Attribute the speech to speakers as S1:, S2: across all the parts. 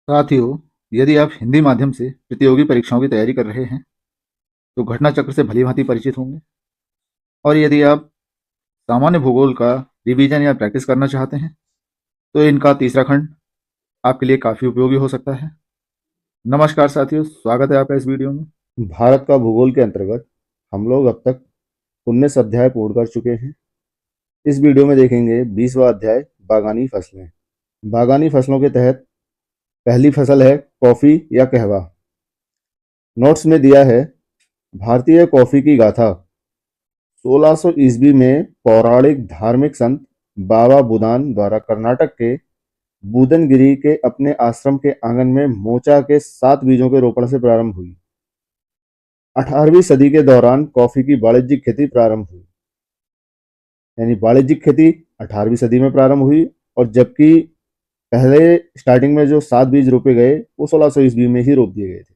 S1: साथियों, यदि आप हिंदी माध्यम से प्रतियोगी परीक्षाओं की तैयारी कर रहे हैं, तो घटना चक्र से भली-भांति परिचित होंगे। और यदि आप सामान्य भूगोल का रिवीजन या प्रैक्टिस करना चाहते हैं, तो इनका तीसरा खंड आपके लिए काफ़ी उपयोगी हो सकता है। नमस्कार साथियों, स्वागत है आपका इस वीडियो में।
S2: भारत का भूगोल के अंतर्गत हम लोग अब तक 19 अध्याय पूर्ण कर चुके हैं। इस वीडियो में देखेंगे 20वां अध्याय बागानी फसलें। बागानी फसलों के तहत पहली फसल है कॉफी या कहवा। नोट्स में दिया है भारतीय कॉफी की गाथा। 1600 ईस्वी में पौराणिक धार्मिक संत बाबा बुदान द्वारा कर्नाटक के बूदनगिरी के अपने आश्रम के आंगन में मोचा के 7 बीजों के रोपण से प्रारंभ हुई। 18वीं सदी के दौरान कॉफी की वाणिज्यिक खेती प्रारंभ हुई। यानी वाणिज्यिक खेती 18वीं सदी में प्रारंभ हुई, और जबकि पहले स्टार्टिंग में जो 7 बीज रोपे गए वो 1600 ईस्वी में ही रोप दिए गए थे।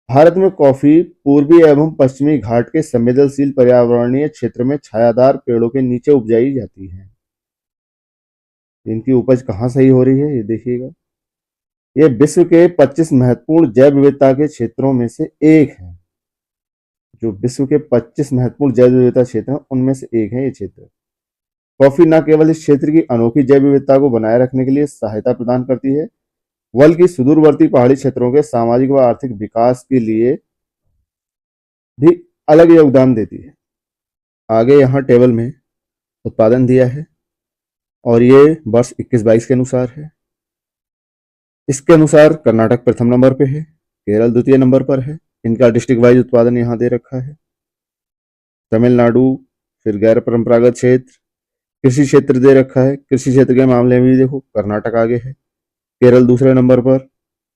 S2: भारत में कॉफी पूर्वी एवं पश्चिमी घाट के संवेदनशील पर्यावरणीय क्षेत्र में छायादार पेड़ों के नीचे उपजाई जाती है। इनकी उपज कहाँ सही हो रही है ये देखिएगा। ये विश्व के 25 महत्वपूर्ण जैव विविधता के क्षेत्रों में से एक है। जो विश्व के 25 महत्वपूर्ण जैव विविधता क्षेत्र हैं उनमें से एक है ये क्षेत्र। कॉफी न केवल इस क्षेत्र की अनोखी जैव विविधता को बनाए रखने के लिए सहायता प्रदान करती है, बल्कि सुदूरवर्ती पहाड़ी क्षेत्रों के सामाजिक व आर्थिक विकास के लिए भी अलग योगदान देती है। आगे यहाँ टेबल में उत्पादन दिया है, और ये वर्ष 21-22 के अनुसार है। इसके अनुसार कर्नाटक प्रथम नंबर पे है, केरल द्वितीय नंबर पर है। इनका डिस्ट्रिक्ट वाइज उत्पादन यहाँ दे रखा है। तमिलनाडु, फिर गैर परंपरागत क्षेत्र, कृषि क्षेत्र दे रखा है। कृषि क्षेत्र के मामले में भी देखो कर्नाटक आगे है, केरल दूसरे नंबर पर,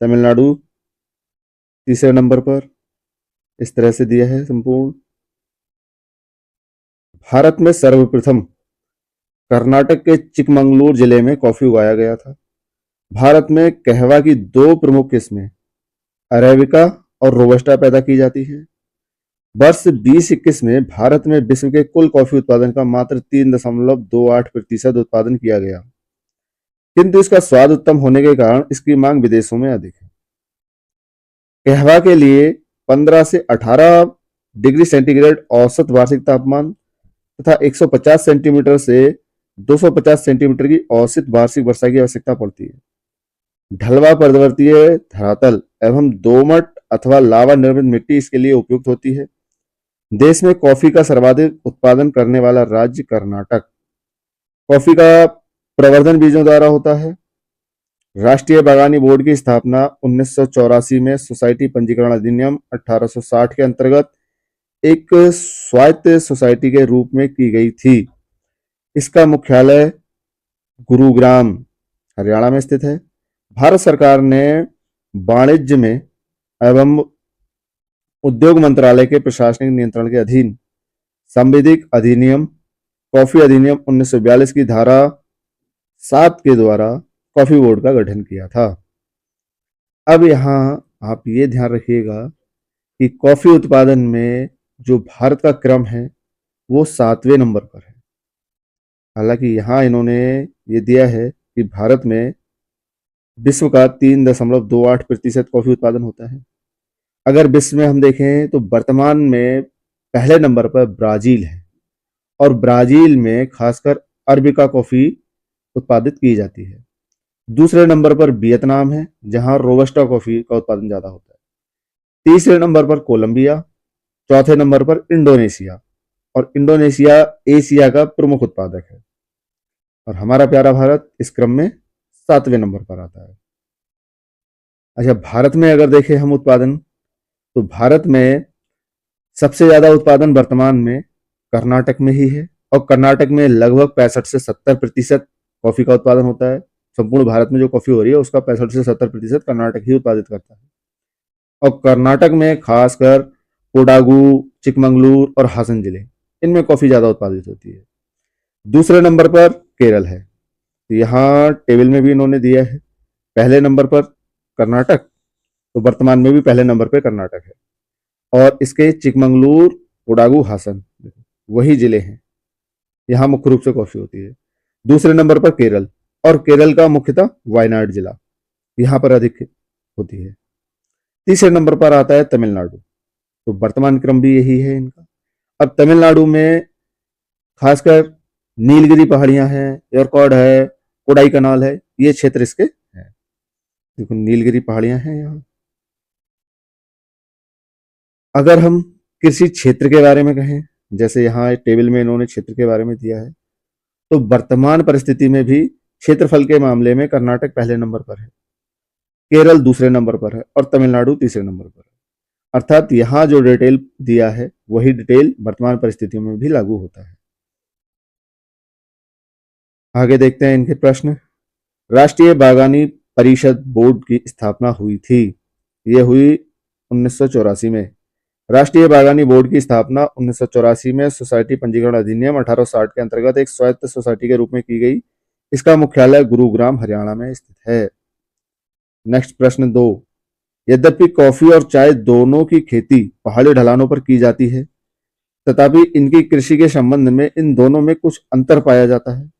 S2: तमिलनाडु तीसरे नंबर पर। इस तरह से दिया है संपूर्ण। भारत में सर्वप्रथम कर्नाटक के चिकमंगलूर जिले में कॉफी उगाया गया था। भारत में कहवा की 2 प्रमुख किस्में अरेबिका और रोबस्टा पैदा की जाती हैं। वर्ष 2021 में भारत में विश्व के कुल कॉफी उत्पादन का मात्र 3.28% उत्पादन किया गया, किंतु इसका स्वाद उत्तम होने के कारण इसकी मांग विदेशों में अधिक है। कहवा के लिए 15 से 18 डिग्री सेंटीग्रेड औसत वार्षिक तापमान तथा 150 सेंटीमीटर से 250 सेंटीमीटर की औसत वार्षिक वर्षा की आवश्यकता पड़ती है। ढलवा पर्वतीय धरातल एवं दोमट अथवा लावा निर्मित मिट्टी इसके लिए उपयुक्त होती है। देश में कॉफी का सर्वाधिक उत्पादन करने वाला राज्य कर्नाटक। कॉफी का प्रवर्धन बीजों द्वारा होता है। राष्ट्रीय बागानी बोर्ड की स्थापना 1984 में सोसाइटी पंजीकरण अधिनियम 1860 के अंतर्गत एक स्वायत्त सोसाइटी के रूप में की गई थी। इसका मुख्यालय गुरुग्राम हरियाणा में स्थित है। भारत सरकार ने वाणिज्य में एवं उद्योग मंत्रालय के प्रशासनिक नियंत्रण के अधीन संविधिक अधिनियम कॉफी अधिनियम 1942 की धारा 7 के द्वारा कॉफी बोर्ड का गठन किया था। अब यहाँ आप ये ध्यान रखिएगा कि कॉफी उत्पादन में जो भारत का क्रम है वो 7वें नंबर पर है। हालांकि यहाँ इन्होंने ये दिया है कि भारत में विश्व का 3.28% कॉफी उत्पादन होता है। अगर विश्व में हम देखें तो वर्तमान में पहले नंबर पर ब्राजील है, और ब्राजील में खासकर अरबिका कॉफी उत्पादित की जाती है। दूसरे नंबर पर वियतनाम है, जहां रोबस्टा कॉफी का उत्पादन ज्यादा होता है। तीसरे नंबर पर कोलंबिया, चौथे नंबर पर इंडोनेशिया, और इंडोनेशिया एशिया का प्रमुख उत्पादक है। और हमारा प्यारा भारत इस क्रम में 7वें नंबर पर आता है। अच्छा, भारत में अगर देखें हम उत्पादन, तो भारत में सबसे ज्यादा उत्पादन वर्तमान में कर्नाटक में ही है, और कर्नाटक में लगभग 65 से 70% कॉफी का उत्पादन होता है। संपूर्ण भारत में जो कॉफी हो रही है उसका 65 से 70% कर्नाटक ही उत्पादित करता है। और कर्नाटक में खासकर कोडागु, चिकमंगलूर और हासन जिले, इनमें कॉफी ज्यादा उत्पादित होती है। दूसरे नंबर पर केरल है। तो यहाँ टेबल में भी इन्होंने दिया है पहले नंबर पर कर्नाटक, तो वर्तमान में भी पहले नंबर पर कर्नाटक है, और इसके चिकमंगलूर, कोडागु, हासन वही जिले हैं, यहाँ मुख्य रूप से कॉफी होती है। दूसरे नंबर पर केरल, और केरल का मुख्यतः वायनाड जिला, यहाँ पर अधिक होती है। तीसरे नंबर पर आता है तमिलनाडु। तो वर्तमान क्रम भी यही है इनका। अब तमिलनाडु में खासकर नीलगिरी पहाड़ियां हैं, एरकॉड है, कोडाई कनाल है, ये क्षेत्र इसके हैं। देखो नीलगिरी पहाड़ियां हैं यहाँ। अगर हम कृषि क्षेत्र के बारे में कहें, जैसे यहाँ टेबल में इन्होंने क्षेत्र के बारे में दिया है, तो वर्तमान परिस्थिति में भी क्षेत्रफल के मामले में कर्नाटक पहले नंबर पर है, केरल दूसरे नंबर पर है और तमिलनाडु तीसरे नंबर पर है। अर्थात यहाँ जो डिटेल दिया है वही डिटेल वर्तमान परिस्थितियों में भी लागू होता है। आगे देखते हैं इनके प्रश्न। राष्ट्रीय बागवानी परिषद बोर्ड की स्थापना हुई थी। ये हुई 1984 में। राष्ट्रीय बागवानी बोर्ड की स्थापना 1984 में सोसाइटी पंजीकरण अधिनियम 1860 के अंतर्गत एक स्वायत्त सोसाइटी के रूप में की गई। इसका मुख्यालय गुरुग्राम हरियाणा में स्थित है। नेक्स्ट प्रश्न 2। यद्यपि कॉफी और चाय दोनों की खेती पहाड़ी ढलानों पर की जाती है, तथापि इनकी कृषि के संबंध में इन दोनों में कुछ अंतर पाया जाता है।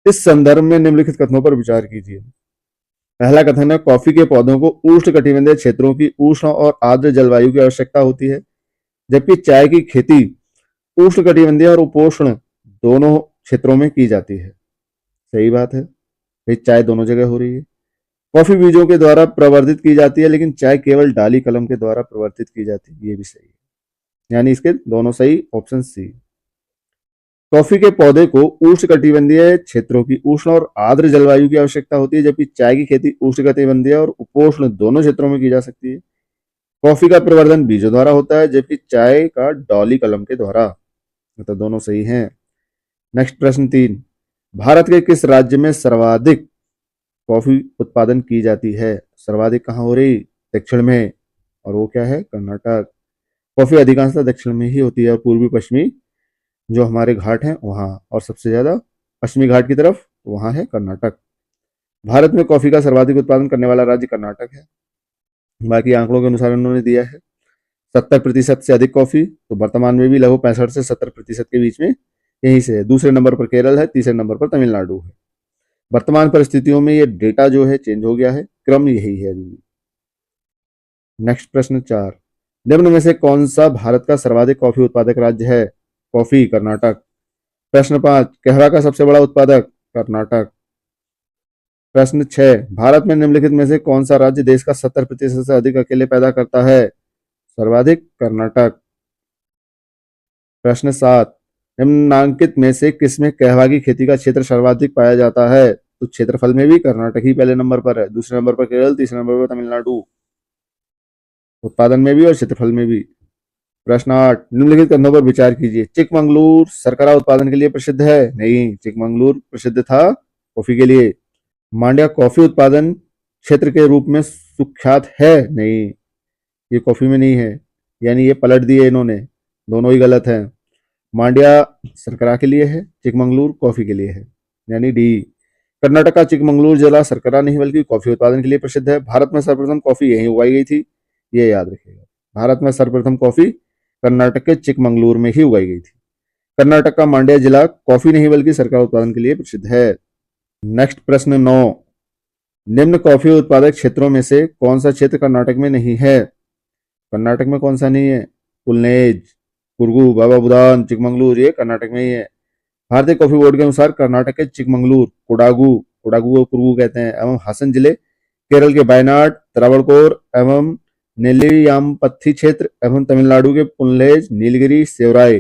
S2: इस संदर्भ में निम्नलिखित कथनों पर विचार कीजिए। पहला कथन है, कॉफी के पौधों को उष्णकटिबंधीय क्षेत्रों की उष्ण और आर्द्र जलवायु की आवश्यकता होती है, जबकि चाय की खेती उष्णकटिबंधीय और उपोष्ण दोनों क्षेत्रों में की जाती है। सही बात है भाई, चाय दोनों जगह हो रही है। कॉफी बीजों के द्वारा प्रवर्धित की जाती है, लेकिन चाय केवल डाली कलम के द्वारा प्रवर्तित की जाती है। ये भी सही है, यानी इसके दोनों सही, ऑप्शन सी। कॉफी के पौधे को उष्णकटिबंधीय क्षेत्रों की उष्ण और आर्द्र जलवायु की आवश्यकता होती है, जबकि चाय की खेती उष्णकटिबंधीय और उपोष्ण दोनों क्षेत्रों में की जा सकती है। कॉफी का प्रवर्धन बीजों द्वारा होता है, जबकि चाय का डॉली कलम के द्वारा। मतलब दोनों सही हैं। नेक्स्ट प्रश्न 3। भारत के किस राज्य में सर्वाधिक कॉफी उत्पादन की जाती है? सर्वाधिक कहाँ हो रही? दक्षिण में, और वो क्या है? कर्नाटक। कॉफी अधिकांशतः दक्षिण में ही होती है और पूर्वी पश्चिमी जो हमारे घाट हैं वहाँ, और सबसे ज्यादा पश्चिमी घाट की तरफ वहाँ है कर्नाटक। भारत में कॉफी का सर्वाधिक उत्पादन करने वाला राज्य कर्नाटक है। बाकी आंकड़ों के अनुसार उन्होंने दिया है 70% से अधिक कॉफी, तो वर्तमान में भी लगभग 65 से 70% के बीच में यहीं से है। दूसरे नंबर पर केरल है, तीसरे नंबर पर तमिलनाडु है। वर्तमान परिस्थितियों में ये डेटा जो है चेंज हो गया है, क्रम यही है अभी भी। नेक्स्ट प्रश्न 4। निम्न में से कौन सा भारत का सर्वाधिक कॉफी उत्पादक राज्य है? कॉफी, कर्नाटक। प्रश्न 5। कहवा का सबसे बड़ा उत्पादक? कर्नाटक। प्रश्न 6। भारत में निम्नलिखित में से कौन सा राज्य देश का 70% से अधिक अकेले पैदा करता है? सर्वाधिक कर्नाटक। प्रश्न 7। निम्नांकित में से किसमें कहवा की खेती का क्षेत्र सर्वाधिक पाया जाता है? तो क्षेत्रफल में भी कर्नाटक ही पहले नंबर पर है, दूसरे नंबर पर केरल, तीसरे नंबर पर तमिलनाडु। उत्पादन में भी और क्षेत्रफल में भी। प्रश्न 8। निम्नलिखित कथनों पर विचार कीजिए। चिकमंगलूर शर्करा उत्पादन के लिए प्रसिद्ध है? नहीं, चिकमंगलूर प्रसिद्ध था कॉफी के लिए। मांड्या कॉफी उत्पादन क्षेत्र के रूप में सुख्यात है? नहीं, ये कॉफी में नहीं है, यानी ये पलट दिए इन्होंने, दोनों ही गलत हैं। मांड्या शर्करा के लिए है, चिकमंगलूर कॉफी के लिए है, यानी डी। कर्नाटक का चिकमंगलूर जिला शर्करा नहीं बल्कि कॉफी उत्पादन के लिए प्रसिद्ध है। भारत में सर्वप्रथम कॉफी यहीं उगाई गई थी, ये याद रखिएगा। भारत में सर्वप्रथम कॉफी कर्नाटक के चिकमंगलूर में ही उगाई गई थी। कर्नाटक का मांड्या जिला कॉफी नहीं बल्कि शर्करा उत्पादन के लिए प्रसिद्ध है। नेक्स्ट प्रश्न 9। निम्न कॉफी उत्पादक क्षेत्रों में से कौन सा क्षेत्र कर्नाटक में नहीं है? कर्नाटक में कौन सा नहीं है? कुलनेज, कुर्गू, बाबा बुदान, चिकमंगलूर, ये कर्नाटक में ही है। भारतीय कॉफी बोर्ड के अनुसार कर्नाटक के चिकमंगलूर, कोडागू, कोडागू को कुर्गू कहते हैं, एवं हासन जिले, केरल के वायनाड, त्रावणकोर एवं नेल्लियाम्पथी क्षेत्र एवं तमिलनाडु के पुनलेज, नीलगिरी, सेवराय,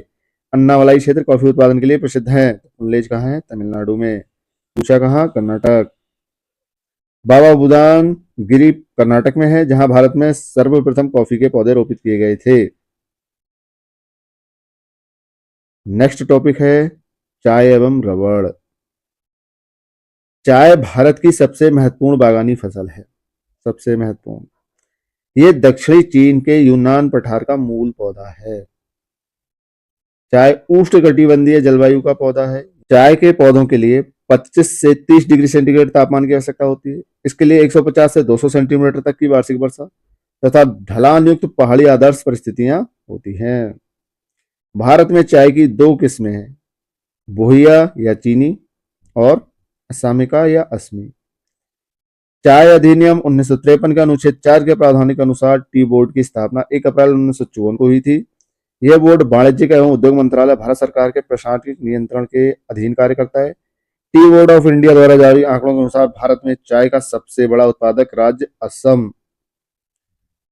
S2: अन्नामलाई क्षेत्र कॉफी उत्पादन के लिए प्रसिद्ध हैं। पुनलेज कहाँ है? तमिलनाडु में। पूछा कहाँ? कर्नाटक। बाबा बुदान गिरी कर्नाटक में है, जहां भारत में सर्वप्रथम कॉफी के पौधे रोपित किए गए थे। नेक्स्ट टॉपिक है चाय एवं रबड़। चाय भारत की सबसे महत्वपूर्ण बागानी फसल है, सबसे महत्वपूर्ण। ये दक्षिणी चीन के यूनान पठार का मूल पौधा है। चाय उष्णकटिबंधीय जलवायु का पौधा है। चाय के पौधों के लिए 25 से 30 डिग्री सेंटीग्रेड तापमान की आवश्यकता होती है। इसके लिए 150 से 200 सेंटीमीटर तक की वार्षिक वर्षा तथा ढलान युक्त पहाड़ी आदर्श परिस्थितियां होती हैं। भारत में चाय की दो किस्में हैं, बोहिया या चीनी और असामिका या असमी। चाय अधिनियम 1953 के अनुच्छेद 4 के प्रावधान के अनुसार टी बोर्ड की स्थापना 1 अप्रैल 1954 को हुई थी। यह बोर्ड वाणिज्यिक एवं उद्योग मंत्रालय, भारत सरकार के प्रशासनिक नियंत्रण के अधीन कार्य करता है। टी बोर्ड ऑफ इंडिया द्वारा जारी आंकड़ों के अनुसार भारत में चाय का सबसे बड़ा उत्पादक राज्य असम,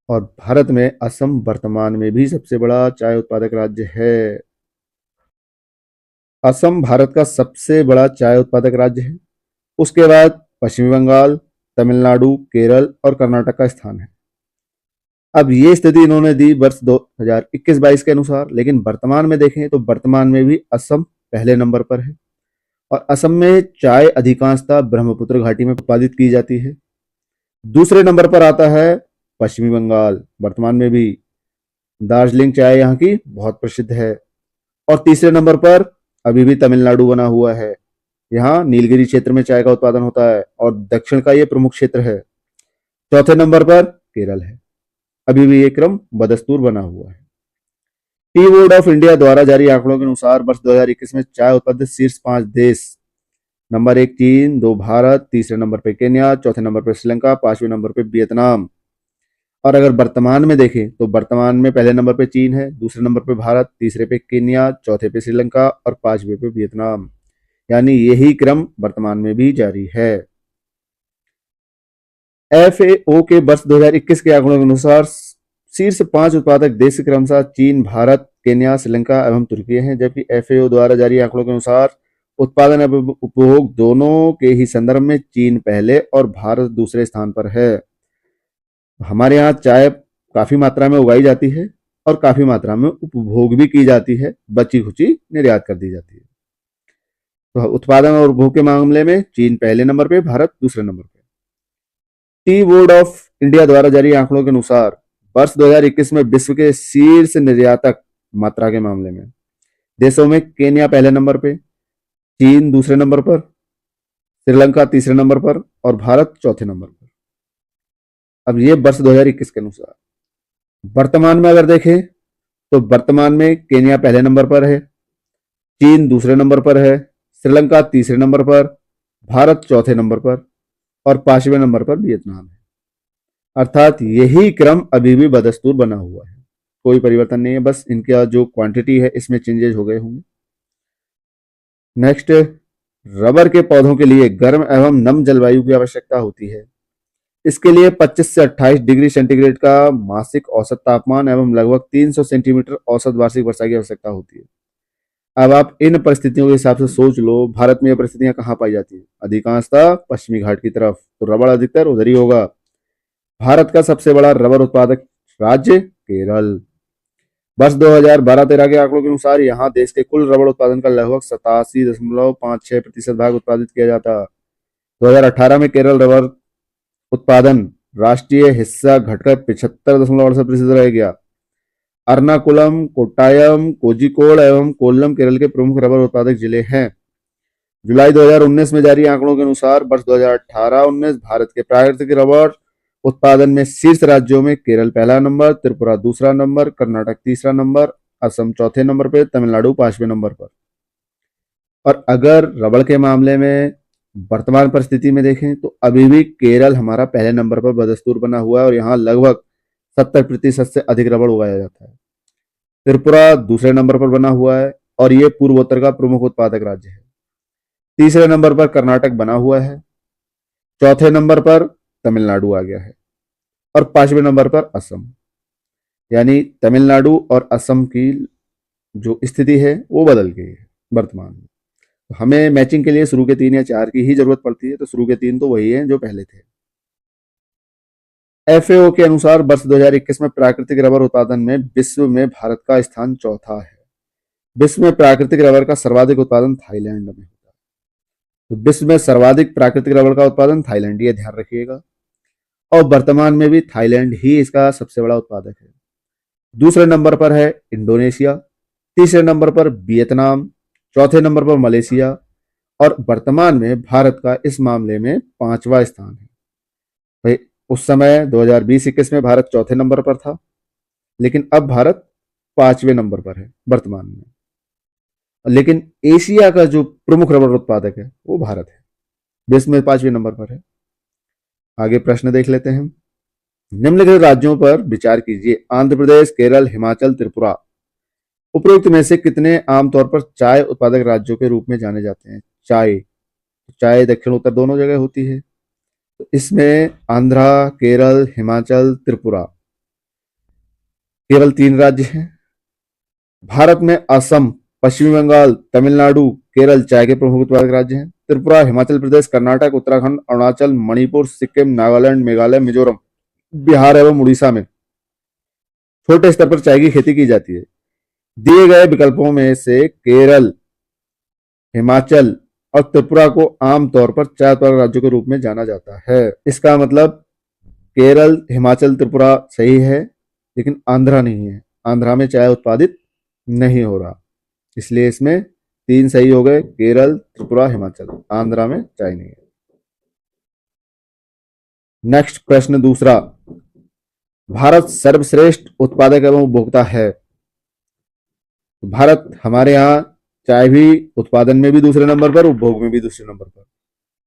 S2: और भारत में असम वर्तमान में भी सबसे बड़ा चाय उत्पादक राज्य है। असम भारत का सबसे बड़ा चाय उत्पादक राज्य है। उसके बाद पश्चिमी बंगाल, तमिलनाडु, केरल और कर्नाटक का स्थान है। अब ये स्थिति इन्होंने दी वर्ष 2021-22 के अनुसार, लेकिन वर्तमान में देखें तो वर्तमान में भी असम पहले नंबर पर है, और असम में चाय अधिकांशतः ब्रह्मपुत्र घाटी में उत्पादित की जाती है। दूसरे नंबर पर आता है पश्चिमी बंगाल, वर्तमान में भी दार्जिलिंग चाय यहाँ की बहुत प्रसिद्ध है। और तीसरे नंबर पर अभी भी तमिलनाडु बना हुआ है। यहाँ नीलगिरी क्षेत्र में चाय का उत्पादन होता है और दक्षिण का ये प्रमुख क्षेत्र है। चौथे नंबर पर केरल है। अभी भी ये क्रम बदस्तूर बना हुआ है। टी बोर्ड ऑफ इंडिया द्वारा जारी आंकड़ों के अनुसार वर्ष 2021 में चाय उत्पादित शीर्ष 5 देश: नंबर 1 चीन, 2 भारत, तीसरे नंबर पे केन्या, चौथे नंबर पे श्रीलंका, पांचवें नंबर पे वियतनाम। और अगर वर्तमान में देखें तो वर्तमान में पहले नंबर पे चीन है, दूसरे नंबर पे भारत, तीसरे पे केन्या, चौथे पे श्रीलंका और पांचवें पे वियतनाम। यानी यही क्रम वर्तमान में भी जारी है। एफएओ के वर्ष 2021 के आंकड़ों के अनुसार शीर्ष 5 उत्पादक देश क्रमशः चीन, भारत, केन्या, श्रीलंका एवं तुर्की हैं, जबकि एफएओ द्वारा जारी आंकड़ों के अनुसार उत्पादन एवं उपभोग दोनों के ही संदर्भ में चीन पहले और भारत दूसरे स्थान पर है। हमारे यहाँ चाय काफी मात्रा में उगाई जाती है और काफी मात्रा में उपभोग भी की जाती है, बची खुची निर्यात कर दी जाती है। तो उत्पादन और उपभोग के मामले में चीन पहले नंबर पे, भारत दूसरे नंबर पे। टी बोर्ड ऑफ इंडिया द्वारा जारी आंकड़ों के अनुसार वर्ष 2021 में विश्व के शीर्ष निर्यातक मात्रा के मामले में देशों में केन्या पहले नंबर पे, चीन दूसरे नंबर पर, श्रीलंका तीसरे नंबर पर और भारत चौथे नंबर पर। अब ये वर्ष 2021 के अनुसार। वर्तमान में अगर देखें तो वर्तमान में केन्या पहले नंबर पर है, चीन दूसरे नंबर पर है, श्रीलंका तीसरे नंबर पर, भारत चौथे नंबर पर और पांचवें नंबर पर वियतनाम है। अर्थात यही क्रम अभी भी बदस्तूर बना हुआ है, कोई परिवर्तन नहीं है, बस इनका जो क्वांटिटी है इसमें चेंजेस हो गए होंगे। नेक्स्ट, रबर के पौधों के लिए गर्म एवं नम जलवायु की आवश्यकता होती है। इसके लिए 25 से 28 डिग्री सेंटीग्रेड का मासिक औसत तापमान एवं लगभग 300 सेंटीमीटर औसत वार्षिक वर्षा की आवश्यकता होती है। अब आप इन परिस्थितियों के हिसाब से सोच लो, भारत में ये परिस्थितियां कहाँ पाई जाती है? अधिकांशतः पश्चिमी घाट की तरफ, तो रबड़ अधिकतर उधर ही होगा। भारत का सबसे बड़ा रबर उत्पादक राज्य केरल। वर्ष 2012-13 के आंकड़ों के अनुसार यहाँ देश के कुल रबड़ उत्पादन का लगभग 87.56% भाग उत्पादित किया जाता। 2018 में केरल रबर उत्पादन राष्ट्रीय हिस्सा घटकर 75.68% रह गया। अर्नाकुलम, कोट्टायम, कोझिकोड एवं कोल्लम केरल के प्रमुख रबर उत्पादक जिले हैं। जुलाई 2019 में जारी आंकड़ों के अनुसार वर्ष 2018-19 भारत के प्राकृतिक रबर उत्पादन में शीर्ष राज्यों में केरल पहला नंबर, त्रिपुरा दूसरा नंबर, कर्नाटक तीसरा नंबर, असम चौथे नंबर पर, तमिलनाडु पांचवें नंबर पर। और अगर रबड़ के मामले में वर्तमान परिस्थिति में देखें तो अभी भी केरल हमारा पहले नंबर पर बदस्तूर बना हुआ है और यहाँ लगभग 70% से अधिक रबड़ उगाया जाता है। त्रिपुरा दूसरे नंबर पर बना हुआ है और ये पूर्वोत्तर का प्रमुख उत्पादक राज्य है। तीसरे नंबर पर कर्नाटक बना हुआ है, चौथे नंबर पर तमिलनाडु आ गया है और पांचवें नंबर पर असम। यानी तमिलनाडु और असम की जो स्थिति है वो बदल गई है वर्तमान में। तो हमें मैचिंग के लिए शुरू के 3 या 4 की ही जरूरत पड़ती है, तो शुरू के 3 तो वही हैं जो पहले थे। एफएओ के अनुसार वर्ष 2021 में प्राकृतिक रबर उत्पादन में विश्व में भारत का स्थान चौथा है। विश्व में प्राकृतिक रबर का सर्वाधिक उत्पादन थाईलैंड में होता है। तो विश्व में सर्वाधिक प्राकृतिक रबर का उत्पादन थाईलैंड, ये ध्यान रखिएगा। और वर्तमान में भी थाईलैंड ही इसका सबसे बड़ा उत्पादक है। दूसरे नंबर पर है इंडोनेशिया, तीसरे नंबर पर वियतनाम, चौथे नंबर पर मलेशिया और वर्तमान में भारत का इस मामले में 5वां स्थान है। भाई उस समय 2020-21 में भारत चौथे नंबर पर था, लेकिन अब भारत 5वें नंबर पर है वर्तमान में। लेकिन एशिया का जो प्रमुख रबर उत्पादक है वो भारत है, विश्व में 5वें नंबर पर है। आगे प्रश्न देख लेते हैं। निम्नलिखित राज्यों पर विचार कीजिए। आंध्र प्रदेश, केरल, हिमाचल, त्रिपुरा। उपरोक्त में से कितने आमतौर पर चाय उत्पादक राज्यों के रूप में जाने जाते हैं? चाय, चाय दक्षिण उत्तर दोनों जगह होती है। तो इसमें आंध्रा, केरल, हिमाचल, त्रिपुरा, केवल 3 राज्य हैं। भारत में असम, पश्चिम बंगाल, तमिलनाडु, केरल चाय के प्रमुख उत्पादक राज्य हैं। त्रिपुरा, हिमाचल प्रदेश, कर्नाटक, उत्तराखंड, अरुणाचल, मणिपुर, सिक्किम, नागालैंड, मेघालय, मिजोरम, बिहार एवं उड़ीसा में छोटे स्तर पर चाय की खेती की जाती है। दिए गए विकल्पों में से केरल, हिमाचल और त्रिपुरा को आमतौर पर चाय उत्पादक राज्यों के रूप में जाना जाता है। इसका मतलब केरल, हिमाचल, त्रिपुरा सही है, लेकिन आंध्रा नहीं है। आंध्रा में चाय उत्पादित नहीं हो रहा, इसलिए इसमें 3 सही हो गए, केरल, त्रिपुरा, हिमाचल। आंध्रा में चाय नहीं है। नेक्स्ट प्रश्न दूसरा। भारत सर्वश्रेष्ठ उत्पादक एवं उपभोक्ता है। भारत हमारे यहाँ चाय भी उत्पादन में भी दूसरे नंबर पर, उपभोग में भी दूसरे नंबर पर,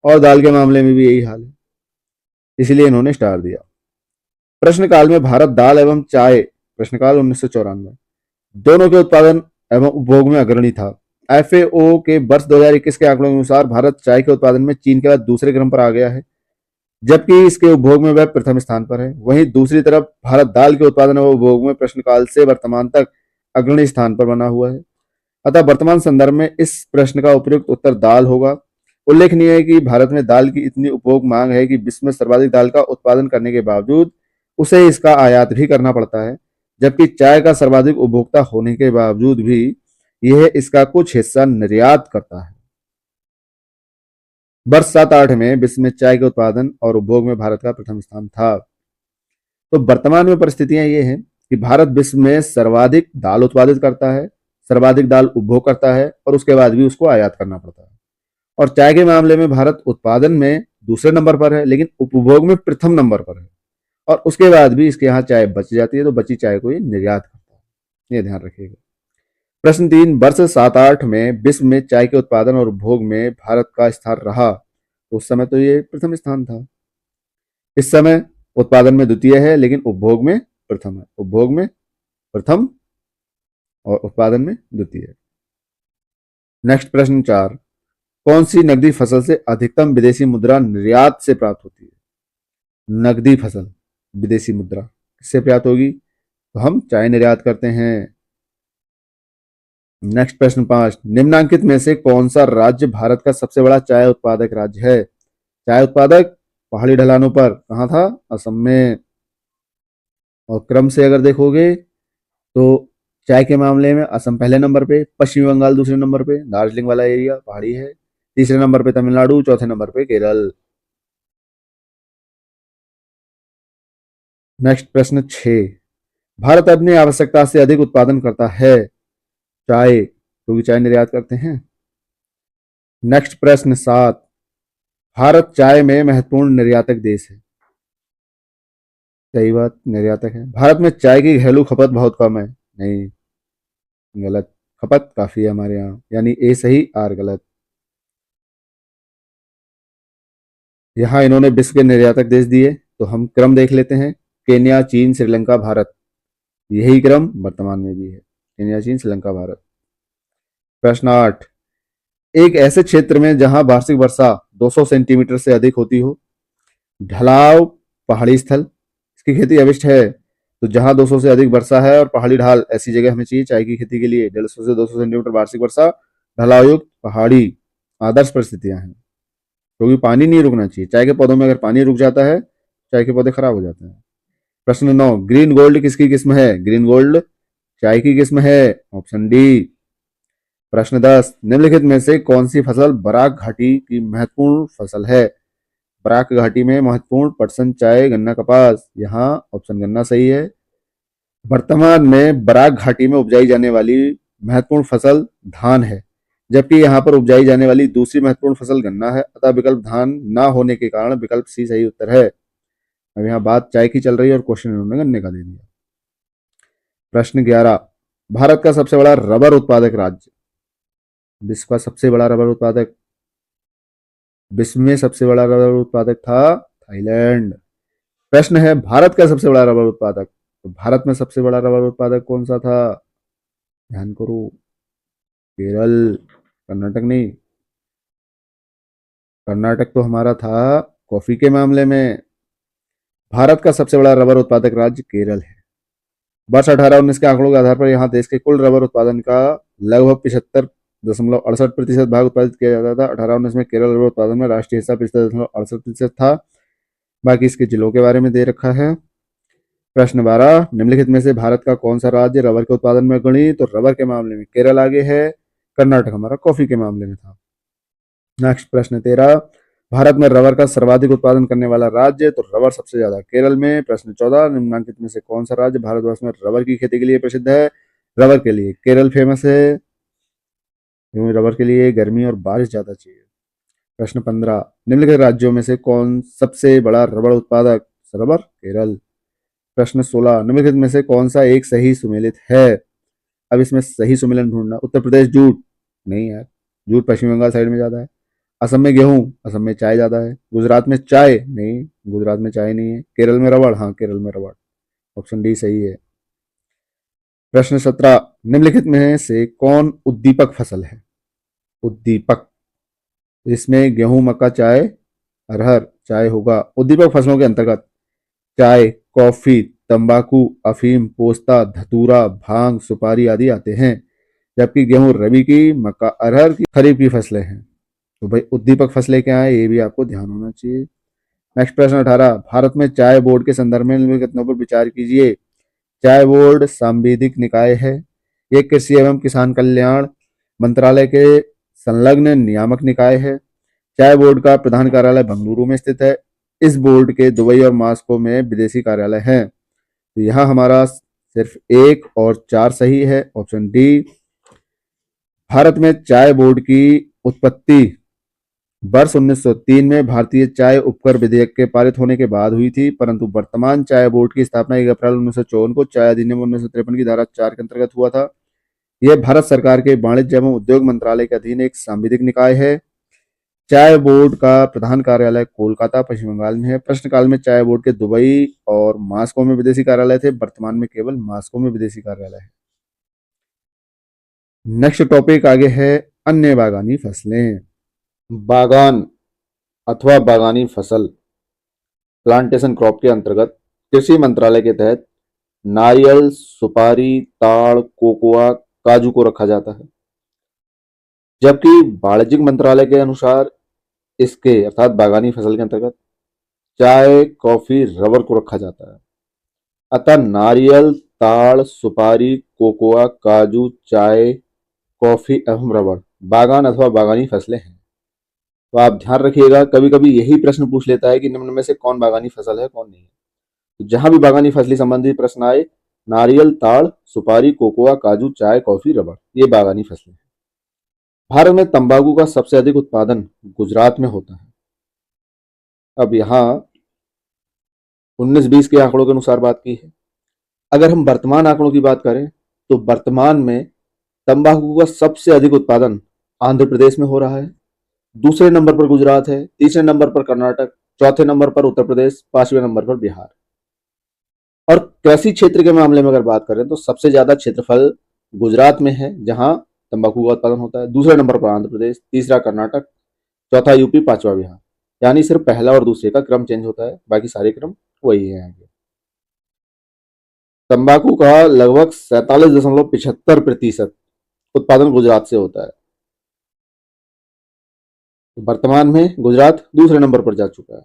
S2: और दाल के मामले में भी यही हाल है, इसलिए इन्होंने स्टार दिया। प्रश्नकाल में भारत दाल एवं चाय, प्रश्नकाल 1994, दोनों के उत्पादन एवं उपभोग में अग्रणी था। एफएओ के वर्ष 2021 के आंकड़ों के अनुसार भारत चाय के उत्पादन में चीन के बाद दूसरे क्रम पर आ गया है, जबकि इसके उपभोग में वह प्रथम स्थान पर है। वहीं दूसरी तरफ भारत दाल के उत्पादन एवं उपभोग में प्रश्नकाल से वर्तमान तक अग्रणी स्थान पर बना हुआ है। अतः वर्तमान संदर्भ में इस प्रश्न का उपयुक्त उत्तर दाल होगा। उल्लेखनीय है कि भारत में दाल की इतनी उपभोग मांग है कि विश्व में सर्वाधिक दाल का उत्पादन करने के बावजूद उसे इसका आयात भी करना पड़ता है, जबकि चाय का सर्वाधिक उपभोक्ता होने के बावजूद भी यह इसका कुछ हिस्सा निर्यात करता है। वर्ष 7-8 में विश्व में चाय के उत्पादन और उपभोग में भारत का प्रथम स्थान था। तो वर्तमान में परिस्थितियां ये हैं कि भारत विश्व में सर्वाधिक दाल उत्पादित करता है, सर्वाधिक दाल उपभोग करता है, और उसके बाद भी उसको आयात करना पड़ता है। और चाय के मामले में भारत उत्पादन में दूसरे नंबर पर है, लेकिन उपभोग में प्रथम नंबर पर है, और उसके बाद भी इसके यहाँ चाय बच जाती है, तो बची चाय को ये निर्यात करता है। ये ध्यान रखिएगा। प्रश्न 3, वर्ष 7-8 में विश्व में चाय के उत्पादन और उपभोग में भारत का स्थान रहा। उस समय तो ये प्रथम स्थान था। इस समय उत्पादन में द्वितीय है, लेकिन उपभोग में प्रथम है। उपभोग में प्रथम और उत्पादन में द्वितीय। नेक्स्ट प्रश्न 4, कौन सी नकदी फसल से अधिकतम विदेशी मुद्रा निर्यात से प्राप्त होती है? नकदी फसल विदेशी मुद्रा किससे प्राप्त होगी? तो हम चाय निर्यात करते हैं। नेक्स्ट प्रश्न 5, निम्नांकित में से कौन सा राज्य भारत का सबसे बड़ा चाय उत्पादक राज्य है? चाय उत्पादक पहाड़ी ढलानों पर कहाँ था? असम में। और क्रम से अगर देखोगे तो चाय के मामले में असम पहले नंबर पे, पश्चिम बंगाल दूसरे नंबर पे, दार्जिलिंग वाला एरिया पहाड़ी है, तीसरे नंबर पे तमिलनाडु, चौथे नंबर पे केरल। नेक्स्ट प्रश्न 6, भारत अपनी आवश्यकता से अधिक उत्पादन करता है चाय, क्योंकि चाय निर्यात करते हैं। नेक्स्ट प्रश्न 7, भारत चाय में महत्वपूर्ण निर्यातक देश है। सही बात, निर्यातक है। भारत में चाय की घरेलू खपत बहुत कम है। नहीं, गलत, खपत काफी है हमारे यहाँ, यानी ए सही, आर गलत। यहाँ इन्होंने विश्व के निर्यातक देश दिए, तो हम क्रम देख लेते हैं। केन्या, चीन, श्रीलंका, भारत, यही क्रम वर्तमान में भी है। केन्या, चीन, श्रीलंका, भारत। प्रश्न 8, एक ऐसे क्षेत्र में जहां वार्षिक वर्षा 200 सेंटीमीटर से अधिक होती हो, ढलाव पहाड़ी स्थल, इसकी खेती अविष्ट है। तो जहां 200 से अधिक वर्षा है और पहाड़ी ढाल, ऐसी जगह हमें चाहिए चाय की खेती के लिए। 150 से 200 सेंटीमीटर वार्षिक वर्षा, ढलावयुक्त पहाड़ी आदर्श परिस्थितियां हैं, क्योंकि पानी नहीं रुकना चाहिए। चाय के पौधों में अगर पानी रुक जाता है, चाय के पौधे खराब हो जाते हैं। प्रश्न 9, ग्रीन गोल्ड किसकी किस्म है? ग्रीन गोल्ड चाय की किस्म है, ऑप्शन डी। प्रश्न 10, निम्नलिखित में से कौन सी फसल बराक घाटी की महत्वपूर्ण फसल है? बराक घाटी में महत्वपूर्ण पटसन, चाय, गन्ना, कपास। यहाँ ऑप्शन गन्ना सही है। वर्तमान में बराक घाटी में उपजाई जाने वाली महत्वपूर्ण फसल धान है, जबकि यहाँ पर उपजाई जाने वाली दूसरी महत्वपूर्ण फसल गन्ना है। अतः विकल्प धान ना होने के कारण विकल्प सी सही उत्तर है। अब यहाँ बात चाय की चल रही है और क्वेश्चन इन्होंने गन्ने का दे दिया। प्रश्न 11, भारत का सबसे बड़ा रबर उत्पादक राज्य। विश्व का सबसे बड़ा रबर उत्पादक, विश्व में सबसे बड़ा रबर उत्पादक था थाईलैंड। प्रश्न है, भारत का सबसे बड़ा रबर उत्पादक। तो भारत में सबसे बड़ा रबर उत्पादक कौन सा था? ध्यान करो, केरल, कर्नाटक नहीं। कर्नाटक तो हमारा था कॉफी के मामले में। भारत का सबसे बड़ा रबर उत्पादक राज्य केरल है। वर्ष 1819 के आंकड़ों के आधार पर यहाँ देश के कुल रबर उत्पादन का लगभग 75.68% भाग उत्पादित किया जाता था। 1819 में केरल रबर उत्पादन में राष्ट्रीय हिस्सा 75.68% था। बाकी इसके जिलों के बारे में दे रखा है। प्रश्न 12, निम्नलिखित में से भारत का कौन सा राज्य रबर के उत्पादन में अग्रणी? तो रबर के मामले में केरल आगे है, कर्नाटक हमारा कॉफी के मामले में था। नेक्स्ट प्रश्न 13, भारत में रबर का सर्वाधिक उत्पादन करने वाला राज्य। तो रबर सबसे ज्यादा केरल में। प्रश्न 14, निम्नलिखित में से कौन सा राज्य भारतवर्ष में रबर की खेती के लिए प्रसिद्ध है? रबर के लिए केरल फेमस है, क्योंकि रबर के लिए गर्मी और बारिश ज्यादा चाहिए। प्रश्न 15, निम्नलिखित राज्यों में से कौन सबसे बड़ा रबर उत्पादक? रबर केरल। प्रश्न 16, निम्नलिखित में से कौन सा एक सही सुमेलित है? अब इसमें सही सुमेलन ढूंढना। उत्तर प्रदेश जूट नहीं यार, जूट पश्चिम बंगाल साइड में ज्यादा है। असम में गेहूं, असम में चाय ज्यादा है। गुजरात में चाय नहीं, गुजरात में चाय नहीं है। केरल में रबड़, हाँ केरल में रबड़। ऑप्शन डी सही है। प्रश्न 17, निम्नलिखित में से कौन उद्दीपक फसल है? उद्दीपक, इसमें गेहूं, मक्का, चाय, अरहर, चाय होगा। उद्दीपक फसलों के अंतर्गत चाय, कॉफी, तंबाकू, अफीम, पोस्ता, धतूरा, भांग, सुपारी आदि आते हैं। जबकि गेहूं रबी की, मक्का अरहर की खरीफ की फसलें हैं। तो भाई उद्दीपक फसलें क्या है, ये भी आपको ध्यान होना चाहिए। नेक्स्ट प्रश्न 18, भारत में चाय बोर्ड के संदर्भ में निम्नलिखित पर विचार कीजिए। चाय बोर्ड सांविधिक निकाय है। ये कृषि एवं किसान कल्याण मंत्रालय के संलग्न नियामक निकाय है। चाय बोर्ड का प्रधान कार्यालय बंगलुरु में स्थित है। इस बोर्ड के दुबई और मॉस्को में विदेशी कार्यालय हैं। तो यहाँ हमारा सिर्फ 1 और 4 सही है, ऑप्शन डी। भारत में चाय बोर्ड की उत्पत्ति वर्ष 1903 में भारतीय चाय उपकर विधेयक के पारित होने के बाद हुई थी, परंतु वर्तमान चाय बोर्ड की स्थापना 1 अप्रैल 1954 को चाय अधिनियम 1953 की धारा 4 के अंतर्गत हुआ था। यह भारत सरकार के वाणिज्य एवं उद्योग मंत्रालय के अधीन एक सांविधिक निकाय है। चाय बोर्ड का प्रधान कार्यालय कोलकाता पश्चिम बंगाल में है। प्रश्नकाल में चाय बोर्ड के दुबई और मॉस्को में विदेशी कार्यालय थे, वर्तमान में केवल मॉस्को में विदेशी कार्यालय है। नेक्स्ट टॉपिक आगे है अन्य बागानी फसलें। बागान अथवा बागानी फसल प्लांटेशन क्रॉप के अंतर्गत कृषि मंत्रालय के तहत नारियल, सुपारी, ताड़, कोकोआ, काजू को रखा जाता है। जबकि वाणिज्यिक मंत्रालय के अनुसार इसके अर्थात बागानी फसल के अंतर्गत चाय, कॉफी, रबर को रखा जाता है। अतः नारियल, ताड़, सुपारी, कोकोआ, काजू, चाय, कॉफी एवं रबर बागान अथवा बागानी फसलें हैं। तो आप ध्यान रखिएगा, कभी कभी यही प्रश्न पूछ लेता है कि निम्न में से कौन बागानी फसल है, कौन नहीं है। तो जहां भी बागानी फसली संबंधी प्रश्न आए, नारियल, ताड़, सुपारी, कोकोआ, काजू, चाय, कॉफी, रबर, ये बागानी फसलें हैं। भारत में तंबाकू का सबसे अधिक उत्पादन गुजरात में होता है। अब यहाँ 19-20 के आंकड़ों के अनुसार बात की है। अगर हम वर्तमान आंकड़ों की बात करें तो वर्तमान में तंबाकू का सबसे अधिक उत्पादन आंध्र प्रदेश में हो रहा है। दूसरे नंबर पर गुजरात है, तीसरे नंबर पर कर्नाटक, चौथे नंबर पर उत्तर प्रदेश, पांचवें नंबर पर बिहार। और कृषि क्षेत्र के मामले में अगर बात करें तो सबसे ज्यादा क्षेत्रफल गुजरात में है, जहां तंबाकू का उत्पादन होता है। दूसरे नंबर पर आंध्र प्रदेश, तीसरा कर्नाटक, चौथा यूपी, पांचवा बिहार। यानी सिर्फ पहला और दूसरे का क्रम चेंज होता है, बाकी सारे क्रम वही है। आगे तंबाकू का लगभग 47.75% उत्पादन गुजरात से होता है। वर्तमान में गुजरात दूसरे नंबर पर जा चुका है।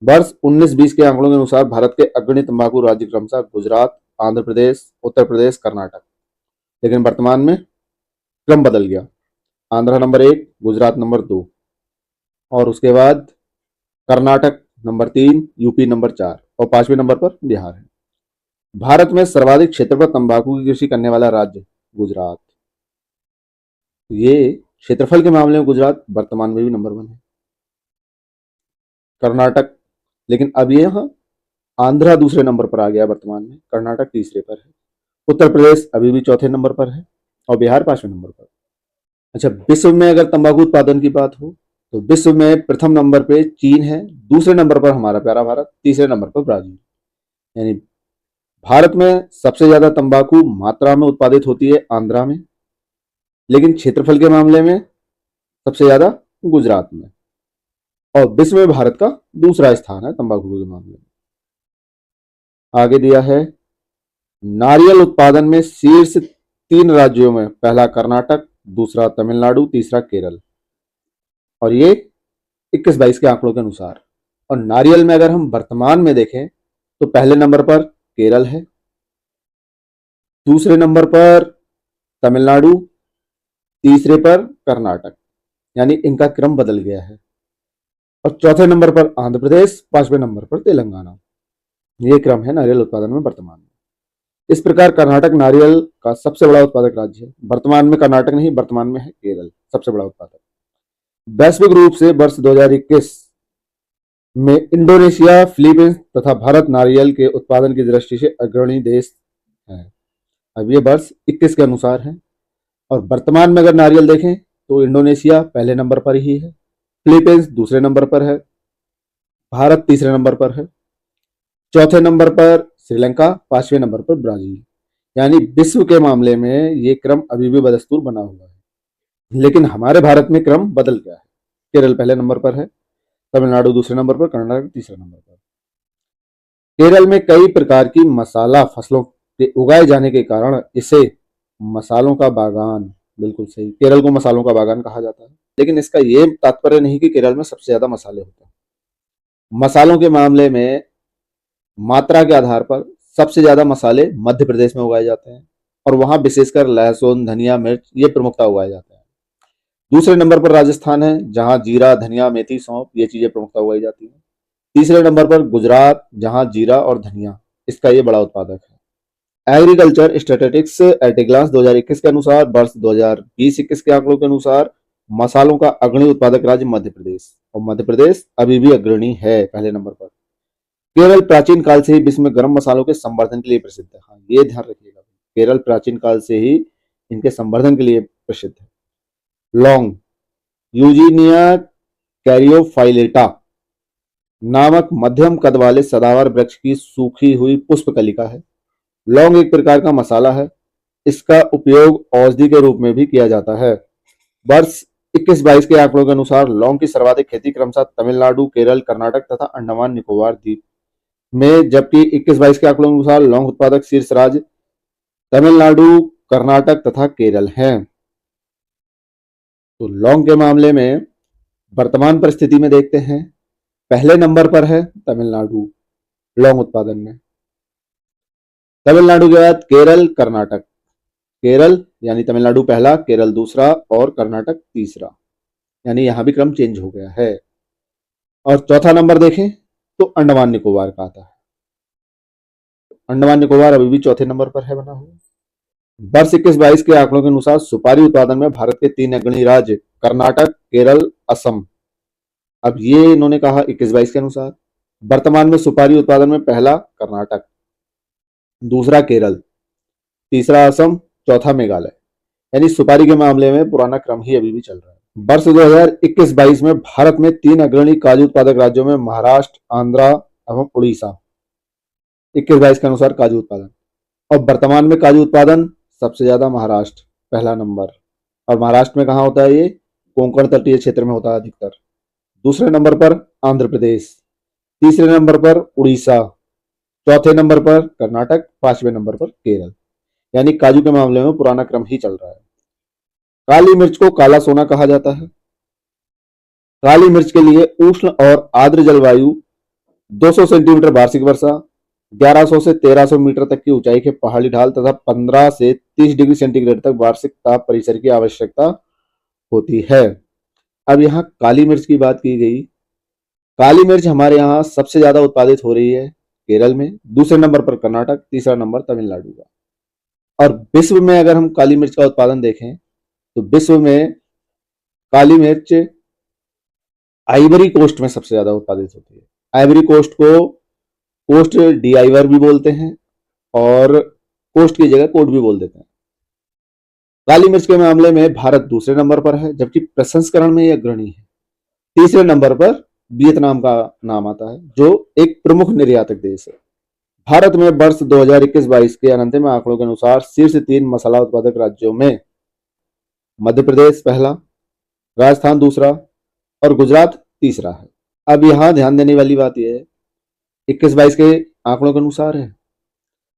S2: वर्ष 19-20 के आंकड़ों के अनुसार भारत के अग्रणी तंबाकू राज्य क्रमशः गुजरात, आंध्र प्रदेश, उत्तर प्रदेश, कर्नाटक। लेकिन वर्तमान में क्रम बदल गया, आंध्र नंबर 1, गुजरात नंबर 2 और उसके बाद कर्नाटक नंबर 3, यूपी नंबर 4 और पांचवें नंबर पर बिहार है। भारत में सर्वाधिक क्षेत्र पर तंबाकू की कृषि करने वाला राज्य गुजरात। ये क्षेत्रफल के मामले में गुजरात वर्तमान में भी नंबर 1 है। कर्नाटक, लेकिन अब ये यहाँ आंध्रा दूसरे नंबर पर आ गया वर्तमान में, कर्नाटक तीसरे पर है। उत्तर प्रदेश अभी भी चौथे नंबर पर है और बिहार पांचवें नंबर पर। अच्छा, विश्व में अगर तंबाकू उत्पादन की बात हो तो विश्व में प्रथम नंबर पे चीन है, दूसरे नंबर पर हमारा प्यारा भारत, तीसरे नंबर पर ब्राजील। यानी भारत में सबसे ज्यादा तंबाकू मात्रा में उत्पादित होती है आंध्रा में, लेकिन क्षेत्रफल के मामले में सबसे ज्यादा गुजरात में। और विश्व में भारत का दूसरा स्थान है तंबाकू के मामले में। आगे दिया है नारियल उत्पादन में शीर्ष 3 राज्यों में पहला कर्नाटक, दूसरा तमिलनाडु, तीसरा केरल। और ये 21-22 के आंकड़ों के अनुसार। और नारियल में अगर हम वर्तमान में देखें तो पहले नंबर पर केरल है, दूसरे नंबर पर तमिलनाडु, तीसरे पर कर्नाटक। यानी इनका क्रम बदल गया है। और चौथे नंबर पर आंध्र प्रदेश, पांचवें नंबर पर तेलंगाना। ये क्रम है नारियल उत्पादन में वर्तमान में। इस प्रकार कर्नाटक नारियल का सबसे बड़ा उत्पादक राज्य है। वर्तमान में कर्नाटक नहीं, वर्तमान में है केरल सबसे बड़ा उत्पादक। वैश्विक रूप से वर्ष 2021 में इंडोनेशिया, फिलीपींस तथा भारत नारियल के उत्पादन की दृष्टि से अग्रणी देश है। अब ये वर्ष 21 के अनुसार है। और वर्तमान में अगर नारियल देखें तो इंडोनेशिया पहले नंबर पर ही है, फिलीपींस दूसरे नंबर पर है, भारत तीसरे नंबर पर है, चौथे नंबर पर श्रीलंका, पांचवें नंबर पर ब्राजील। यानी विश्व के मामले में ये क्रम अभी भी बदस्तूर बना हुआ है, लेकिन हमारे भारत में क्रम बदल गया है। केरल पहले नंबर पर है, तमिलनाडु दूसरे नंबर पर, कर्नाटक तीसरे नंबर पर। केरल में कई प्रकार की मसाला फसलों के उगाए जाने के कारण इसे मसालों का बागान, बिल्कुल सही, केरल को मसालों का बागान कहा जाता है। लेकिन इसका ये तात्पर्य नहीं कि केरल में सबसे ज्यादा मसाले होते हैं। मसालों के मामले में मात्रा के आधार पर सबसे ज्यादा मसाले मध्य प्रदेश में उगाए जाते हैं, और वहां विशेषकर लहसुन, धनिया, मिर्च ये प्रमुखता उगाए जाते हैं। दूसरे नंबर पर राजस्थान है, जहां जीरा, धनिया, मेथी, सौंफ ये चीजें प्रमुखता उगाई जाती हैं। तीसरे नंबर पर गुजरात, जहां जीरा और धनिया इसका ये बड़ा उत्पादक है। Agriculture statistics at a glance 2021 के अनुसार वर्ष 2020-21 के आंकड़ों के अनुसार मसालों का अग्रणी उत्पादक राज्य मध्य प्रदेश, और मध्य प्रदेश अभी भी अग्रणी है पहले नंबर पर। केरल प्राचीन काल से ही विश्व में गर्म मसालों के संवर्धन के लिए प्रसिद्ध है। हाँ, ये ध्यान रखिएगा, केरल प्राचीन काल से ही इनके संवर्धन के लिए प्रसिद्ध है। लौंग, यूजीनिया कैरियोफाइलेटा नामक मध्यम कद वाले सदाबहार वृक्ष की सूखी हुई पुष्पकलिका है। लौंग एक प्रकार का मसाला है। इसका उपयोग औषधि के रूप में भी किया जाता है। वर्ष 21-22 के आंकड़ों के अनुसार लौंग की सर्वाधिक खेती क्रमशः तमिलनाडु, केरल, कर्नाटक तथा अंडमान निकोबार द्वीप में, जबकि 21-22 के आंकड़ों के अनुसार लौंग उत्पादक शीर्ष राज्य तमिलनाडु, कर्नाटक तथा केरल हैं। तो लौंग के मामले में वर्तमान परिस्थिति में देखते हैं, पहले नंबर पर है तमिलनाडु लौंग उत्पादन में, तमिलनाडु के बाद केरल, कर्नाटक। केरल यानी तमिलनाडु पहला, केरल दूसरा और कर्नाटक तीसरा। यानी यहां भी क्रम चेंज हो गया है। और चौथा नंबर देखें तो अंडमान निकोबार का आता है। अंडमान निकोबार अभी भी चौथे नंबर पर है बना हुआ। वर्ष 21-22 के आंकड़ों के अनुसार सुपारी उत्पादन में भारत के 3 अग्रणी राज्य कर्नाटक, केरल, असम। अब ये इन्होंने कहा 21-22 के अनुसार। वर्तमान में सुपारी उत्पादन में पहला कर्नाटक, दूसरा केरल, तीसरा असम, चौथा मेघालय। यानी सुपारी के मामले में पुराना क्रम ही अभी भी चल रहा है। वर्ष 2021-22 में भारत में 3 अग्रणी काजू उत्पादक राज्यों में महाराष्ट्र, आंध्र एवं उड़ीसा। 21-22 के अनुसार काजू उत्पादन, और वर्तमान में काजू उत्पादन सबसे ज्यादा महाराष्ट्र पहला नंबर। और महाराष्ट्र में कहाँ होता है ये? कोंकण तटीय क्षेत्र में होता है अधिकतर। दूसरे नंबर पर आंध्र प्रदेश, तीसरे नंबर पर उड़ीसा, चौथे नंबर पर कर्नाटक, पांचवें नंबर पर केरल। यानी काजू के मामले में पुराना क्रम ही चल रहा है। काली मिर्च को काला सोना कहा जाता है। काली मिर्च के लिए उष्ण और आर्द्र जलवायु, 200 सेंटीमीटर वार्षिक वर्षा, 1100 से 1300 मीटर तक की ऊंचाई के पहाड़ी ढाल तथा 15 से 30 डिग्री सेंटीग्रेड तक वार्षिक ताप परिसर की आवश्यकता होती है। अब यहाँ काली मिर्च की बात की गई। काली मिर्च हमारे यहाँ सबसे ज्यादा उत्पादित हो रही है केरल में, दूसरे नंबर पर कर्नाटक, तीसरा नंबर तमिलनाडु का। और विश्व में अगर हम काली मिर्च का उत्पादन देखें तो विश्व में काली मिर्च आइवरी कोस्ट में सबसे ज्यादा उत्पादित होती है। आइवरी कोस्ट को कोस्ट डीआइवर भी बोलते हैं और कोस्ट की जगह कोट भी बोल देते हैं। काली मिर्च के मामले में भारत दूसरे नंबर पर है, जबकि प्रसंस्करण में यह अग्रणी है। तीसरे नंबर पर वियतनाम का नाम आता है, जो एक प्रमुख निर्यातक देश है। भारत में वर्ष 2021-22 के अंतिम आंकड़ों के अनुसार शीर्ष 3 मसाला उत्पादक राज्यों में मध्य प्रदेश पहला, राजस्थान दूसरा और गुजरात तीसरा है। अब यहाँ ध्यान देने वाली बात यह है, 21-22 के आंकड़ों के अनुसार है।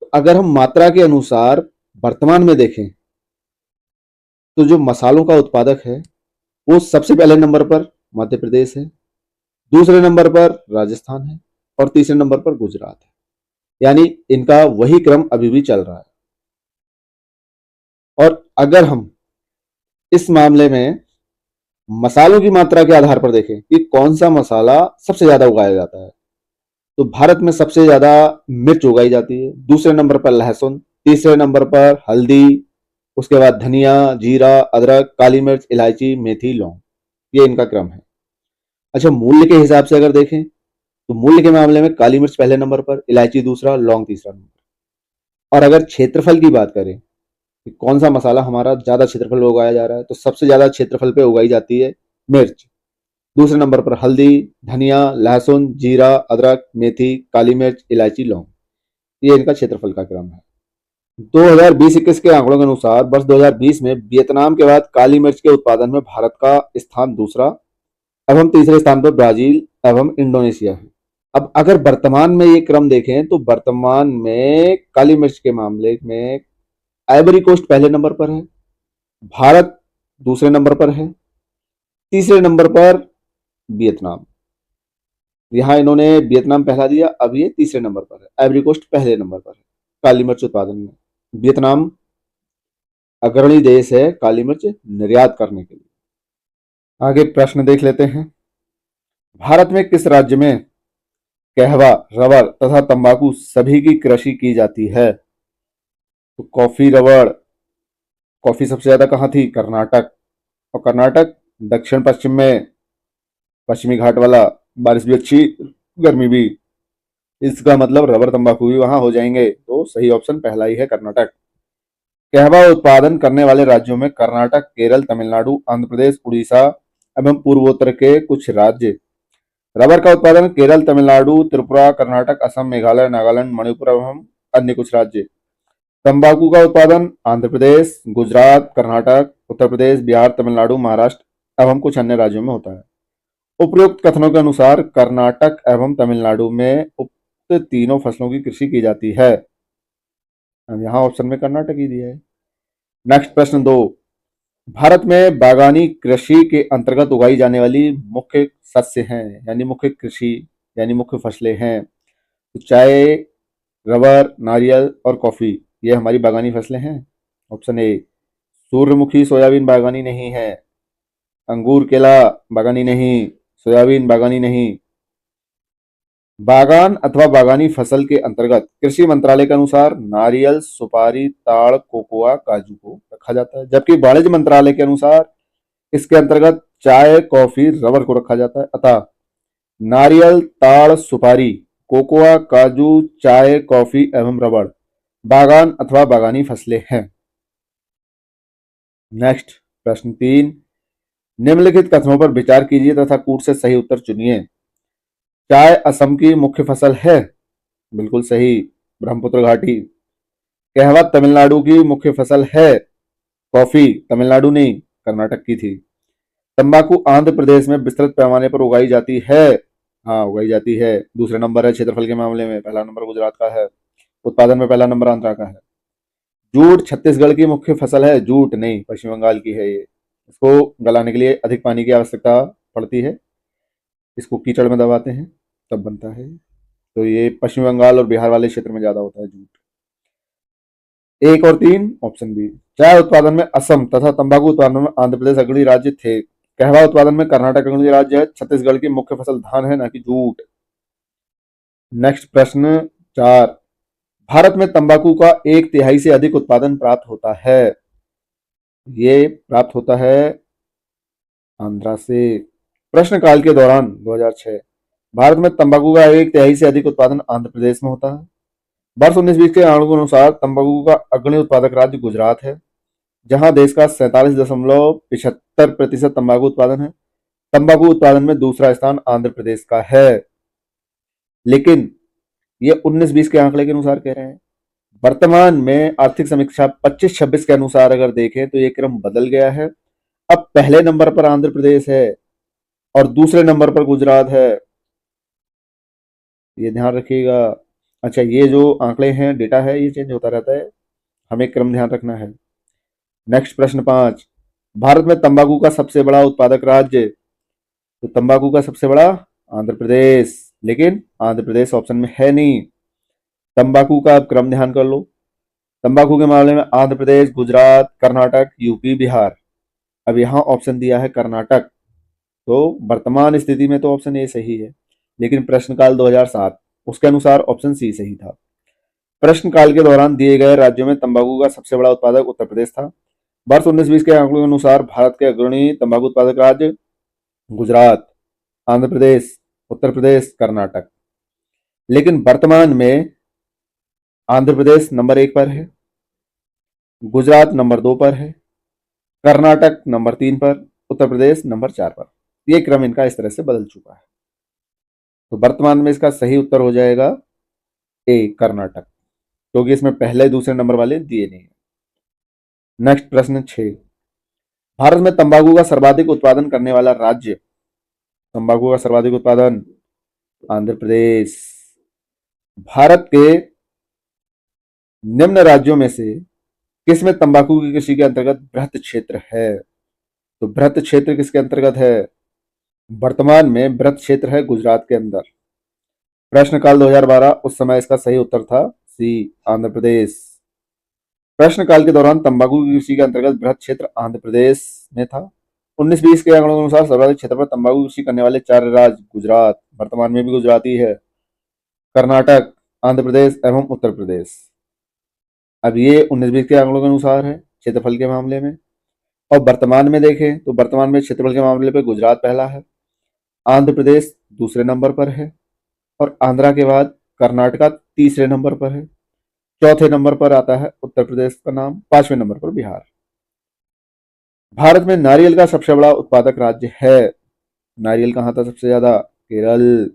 S2: तो अगर हम मात्रा के अनुसार वर्तमान में देखें तो जो मसालों का उत्पादक है वो सबसे पहले नंबर पर मध्य प्रदेश है, दूसरे नंबर पर राजस्थान है और तीसरे नंबर पर गुजरात है। यानी इनका वही क्रम अभी भी चल रहा है। और अगर हम इस मामले में मसालों की मात्रा के आधार पर देखें कि कौन सा मसाला सबसे ज्यादा उगाया जाता है, तो भारत में सबसे ज्यादा मिर्च उगाई जाती है, दूसरे नंबर पर लहसुन, तीसरे नंबर पर हल्दी, उसके बाद धनिया, जीरा, अदरक, काली मिर्च, इलायची, मेथी, लौंग। ये इनका क्रम है। अच्छा, मूल्य के हिसाब से अगर देखें तो मूल्य के मामले में काली मिर्च पहले नंबर पर, इलायची दूसरा, लौंग तीसरा नंबर। और अगर क्षेत्रफल की बात करें कि कौन सा मसाला हमारा ज्यादा क्षेत्रफल में उगाया जा रहा है, तो सबसे ज्यादा क्षेत्रफल पे उगाई जाती है मिर्च, दूसरे नंबर पर हल्दी, धनिया, लहसुन, जीरा, अदरक, मेथी, काली मिर्च, इलायची, लौंग। ये इनका क्षेत्रफल का क्रम है। 2020-21 के आंकड़ों के अनुसार वर्ष 2020 में वियतनाम के बाद काली मिर्च के उत्पादन में भारत का स्थान दूसरा एवं तीसरे स्थान पर ब्राजील एवं इंडोनेशिया है। अब अगर वर्तमान में ये क्रम देखें तो वर्तमान में काली मिर्च के मामले में आइवरी कोस्ट पहले नंबर पर है, भारत दूसरे नंबर पर है, तीसरे नंबर पर वियतनाम। यहाँ इन्होंने वियतनाम पहला दिया, अब ये तीसरे नंबर पर है। आइवरी कोस्ट पहले नंबर पर है काली मिर्च उत्पादन में। वियतनाम अग्रणी देश है काली मिर्च निर्यात करने के लिए। आगे प्रश्न देख लेते हैं। भारत में किस राज्य में कहवा, रबर तथा तंबाकू सभी की कृषि की जाती है? तो कॉफी, रबर, कॉफी सबसे ज्यादा कहाँ थी? कर्नाटक। और कर्नाटक दक्षिण पश्चिम में, पश्चिमी घाट वाला, बारिश भी अच्छी, गर्मी भी। इसका मतलब रबर तंबाकू भी वहां हो जाएंगे। तो सही ऑप्शन पहला ही है, कर्नाटक। कहवा उत्पादन करने वाले राज्यों में कर्नाटक, केरल, तमिलनाडु, आंध्र प्रदेश, उड़ीसा एवं पूर्वोत्तर के कुछ राज्य। रबर का उत्पादन केरल, तमिलनाडु, त्रिपुरा, कर्नाटक, असम, मेघालय, नागालैंड, मणिपुर एवं अन्य कुछ राज्य। तंबाकू का उत्पादन आंध्र प्रदेश, गुजरात, कर्नाटक, उत्तर प्रदेश, बिहार, तमिलनाडु, महाराष्ट्र एवं कुछ अन्य राज्यों में होता है। उपरोक्त कथनों के अनुसार कर्नाटक एवं तमिलनाडु में उक्त तीनों फसलों की कृषि की जाती है। अब यहाँ ऑप्शन में कर्नाटक ही दिया है। नेक्स्ट प्रश्न 2। भारत में बागानी कृषि के अंतर्गत उगाई जाने वाली मुख्य सस्य हैं, यानी मुख्य कृषि यानी मुख्य फसलें हैं। तो चाय, रबर, नारियल और कॉफी, ये हमारी बागानी फसलें हैं। Option A. सूर्यमुखी सोयाबीन बागानी नहीं है, अंगूर केला बागानी नहीं, सोयाबीन बागानी नहीं। बागान अथवा बागानी फसल के अंतर्गत कृषि मंत्रालय के अनुसार नारियल, सुपारी, ताड़, कोकोआ, काजू को रखा जाता है, जबकि वाणिज्य मंत्रालय के अनुसार इसके अंतर्गत चाय, कॉफी, रबर को रखा जाता है। अतः नारियल, ताड़, सुपारी, कोकोआ, काजू, चाय, कॉफी एवं रबड़ बागान अथवा बागानी फसलें हैं। नेक्स्ट प्रश्न 3। निम्नलिखित कथनों पर विचार कीजिए तथा कूट से सही उत्तर चुनिए। चाय असम की मुख्य फसल है, बिल्कुल सही, ब्रह्मपुत्र घाटी। कहवा तमिलनाडु की मुख्य फसल है, कॉफी तमिलनाडु नहीं, कर्नाटक की थी। तंबाकू आंध्र प्रदेश में विस्तृत पैमाने पर उगाई जाती है, हाँ उगाई जाती है। दूसरे नंबर है क्षेत्रफल के मामले में, पहला नंबर गुजरात का है। उत्पादन में पहला नंबर आंध्रा का है। जूट छत्तीसगढ़ की मुख्य फसल है, जूट नहीं, पश्चिम बंगाल की है ये। इसको गलाने के लिए अधिक पानी की आवश्यकता पड़ती है, इसको कीचड़ में दबाते हैं तब बनता है। तो ये पश्चिम बंगाल और बिहार वाले क्षेत्र में ज्यादा होता है जूट। 1 और 3 ऑप्शन बी। चाय उत्पादन में असम तथा तंबाकू उत्पादन में आंध्र प्रदेश अग्रणी राज्य थे। कहवा उत्पादन में कर्नाटक अग्रणी राज्य है। छत्तीसगढ़ की मुख्य फसल धान है, ना कि जूट। नेक्स्ट प्रश्न 4। भारत में तंबाकू का 1/3 से अधिक उत्पादन प्राप्त होता है, ये प्राप्त होता है आंध्रा से। प्रश्नकाल के दौरान 2006 भारत में तंबाकू का 1/3 से अधिक उत्पादन आंध्र प्रदेश में होता है। वर्ष 1920 के आंकड़ों के अनुसार तंबाकू का अग्रणी उत्पादक राज्य गुजरात है, जहां देश का 47.75% तंबाकू उत्पादन है। तंबाकू उत्पादन में दूसरा स्थान आंध्र प्रदेश का है, लेकिन ये 19-20 के आंकड़े के अनुसार कह रहे हैं। वर्तमान में आर्थिक समीक्षा 25-26 के अनुसार अगर देखें तो ये क्रम बदल गया है। अब पहले नंबर पर आंध्र प्रदेश है और दूसरे नंबर पर गुजरात है, ये ध्यान रखिएगा। अच्छा, ये जो आंकड़े हैं, डेटा है, ये चेंज होता रहता है, हमें क्रम ध्यान रखना है। नेक्स्ट प्रश्न 5, भारत में तंबाकू का सबसे बड़ा उत्पादक राज्य। तो तंबाकू का सबसे बड़ा आंध्र प्रदेश, लेकिन आंध्र प्रदेश ऑप्शन में है नहीं। तंबाकू का आप क्रम ध्यान कर लो। तंबाकू के मामले में आंध्र प्रदेश, गुजरात, कर्नाटक, यूपी, बिहार। अब यहाँ ऑप्शन दिया है कर्नाटक, तो वर्तमान स्थिति में तो ऑप्शन ए सही है, लेकिन प्रश्नकाल 2007 उसके अनुसार ऑप्शन सी सही था। प्रश्नकाल के दौरान दिए गए राज्यों में तंबाकू का सबसे बड़ा उत्पादक उत्तर प्रदेश था। वर्ष 19-20 के आंकड़ों के अनुसार भारत के अग्रणी तंबाकू उत्पादक राज्य गुजरात, आंध्र प्रदेश, उत्तर प्रदेश, कर्नाटक। लेकिन वर्तमान में आंध्र प्रदेश नंबर 1 पर है, गुजरात नंबर 2 पर है, कर्नाटक नंबर 3 पर, उत्तर प्रदेश नंबर 4 पर। ये क्रम इनका इस तरह से बदल चुका है। तो वर्तमान में इसका सही उत्तर हो जाएगा ए, कर्नाटक, क्योंकि इसमें पहले दूसरे नंबर वाले दिए नहीं है। नेक्स्ट प्रश्न 6, भारत में तंबाकू का सर्वाधिक उत्पादन करने वाला राज्य। तंबाकू का सर्वाधिक उत्पादन आंध्र प्रदेश। भारत के निम्न राज्यों में से किसमें तंबाकू की कृषि के अंतर्गत बृहत क्षेत्र है। तो बृहत क्षेत्र किसके अंतर्गत है, वर्तमान में बृहत क्षेत्र है गुजरात के अंदर। प्रश्नकाल 2012, उस समय इसका सही उत्तर था सी, आंध्र प्रदेश। प्रश्नकाल के दौरान तंबाकू की कृषि के अंतर्गत बृहत क्षेत्र आंध्र प्रदेश में था। 19-20 के आंकड़ों के अनुसार सर्वाधिक क्षेत्र पर तंबाकू की कृषि करने वाले 4 राज्य गुजरात, वर्तमान में भी गुजराती है, कर्नाटक, आंध्र प्रदेश एवं उत्तर प्रदेश। अब ये 19-20 के आंकड़ों के अनुसार है क्षेत्रफल के मामले में, और वर्तमान में देखें तो वर्तमान में क्षेत्रफल के मामले पर गुजरात पहला है, आंध्र प्रदेश दूसरे नंबर पर है, और आंध्रा के बाद कर्नाटका तीसरे नंबर पर है, चौथे नंबर पर आता है उत्तर प्रदेश का नाम, 5वें नंबर पर बिहार। भारत में नारियल का सबसे बड़ा उत्पादक राज्य है। नारियल कहाँ था सबसे ज्यादा, केरल,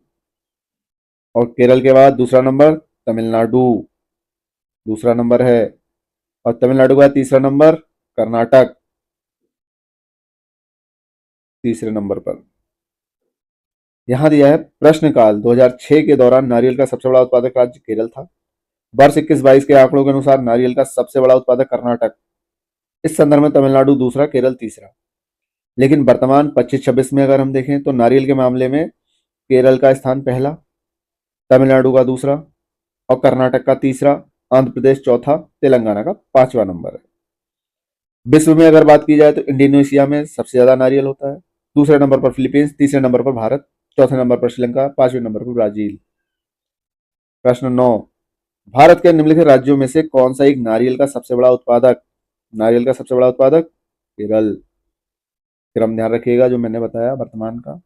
S2: और केरल के बाद दूसरा नंबर तमिलनाडु, दूसरा नंबर है, और तमिलनाडु का तीसरा नंबर कर्नाटक, तीसरे नंबर पर। यहां दिया है प्रश्नकाल 2006 के दौरान नारियल का सबसे बड़ा उत्पादक राज्य केरल था। वर्ष 21-22 के आंकड़ों के अनुसार नारियल का सबसे बड़ा उत्पादक कर्नाटक, इस संदर्भ में तमिलनाडु दूसरा, केरल तीसरा। लेकिन वर्तमान 25-26 में अगर हम देखें तो नारियल के मामले में केरल का स्थान पहला, तमिलनाडु का दूसरा, और कर्नाटक का तीसरा, आंध्र प्रदेश चौथा, तेलंगाना का 5वां नंबर है। विश्व में अगर बात की जाए तो इंडोनेशिया में सबसे ज्यादा नारियल होता है, दूसरे नंबर पर फिलीपींस, तीसरे नंबर पर भारत, चौथे नंबर पर श्रीलंका, 5वें नंबर पर ब्राजील। प्रश्न 9, भारत के निम्नलिखित राज्यों में से कौन सा एक नारियल का सबसे बड़ा उत्पादक। नारियल का सबसे बड़ा उत्पादक केरल, क्रम ध्यान रखिएगा जो मैंने बताया वर्तमान का।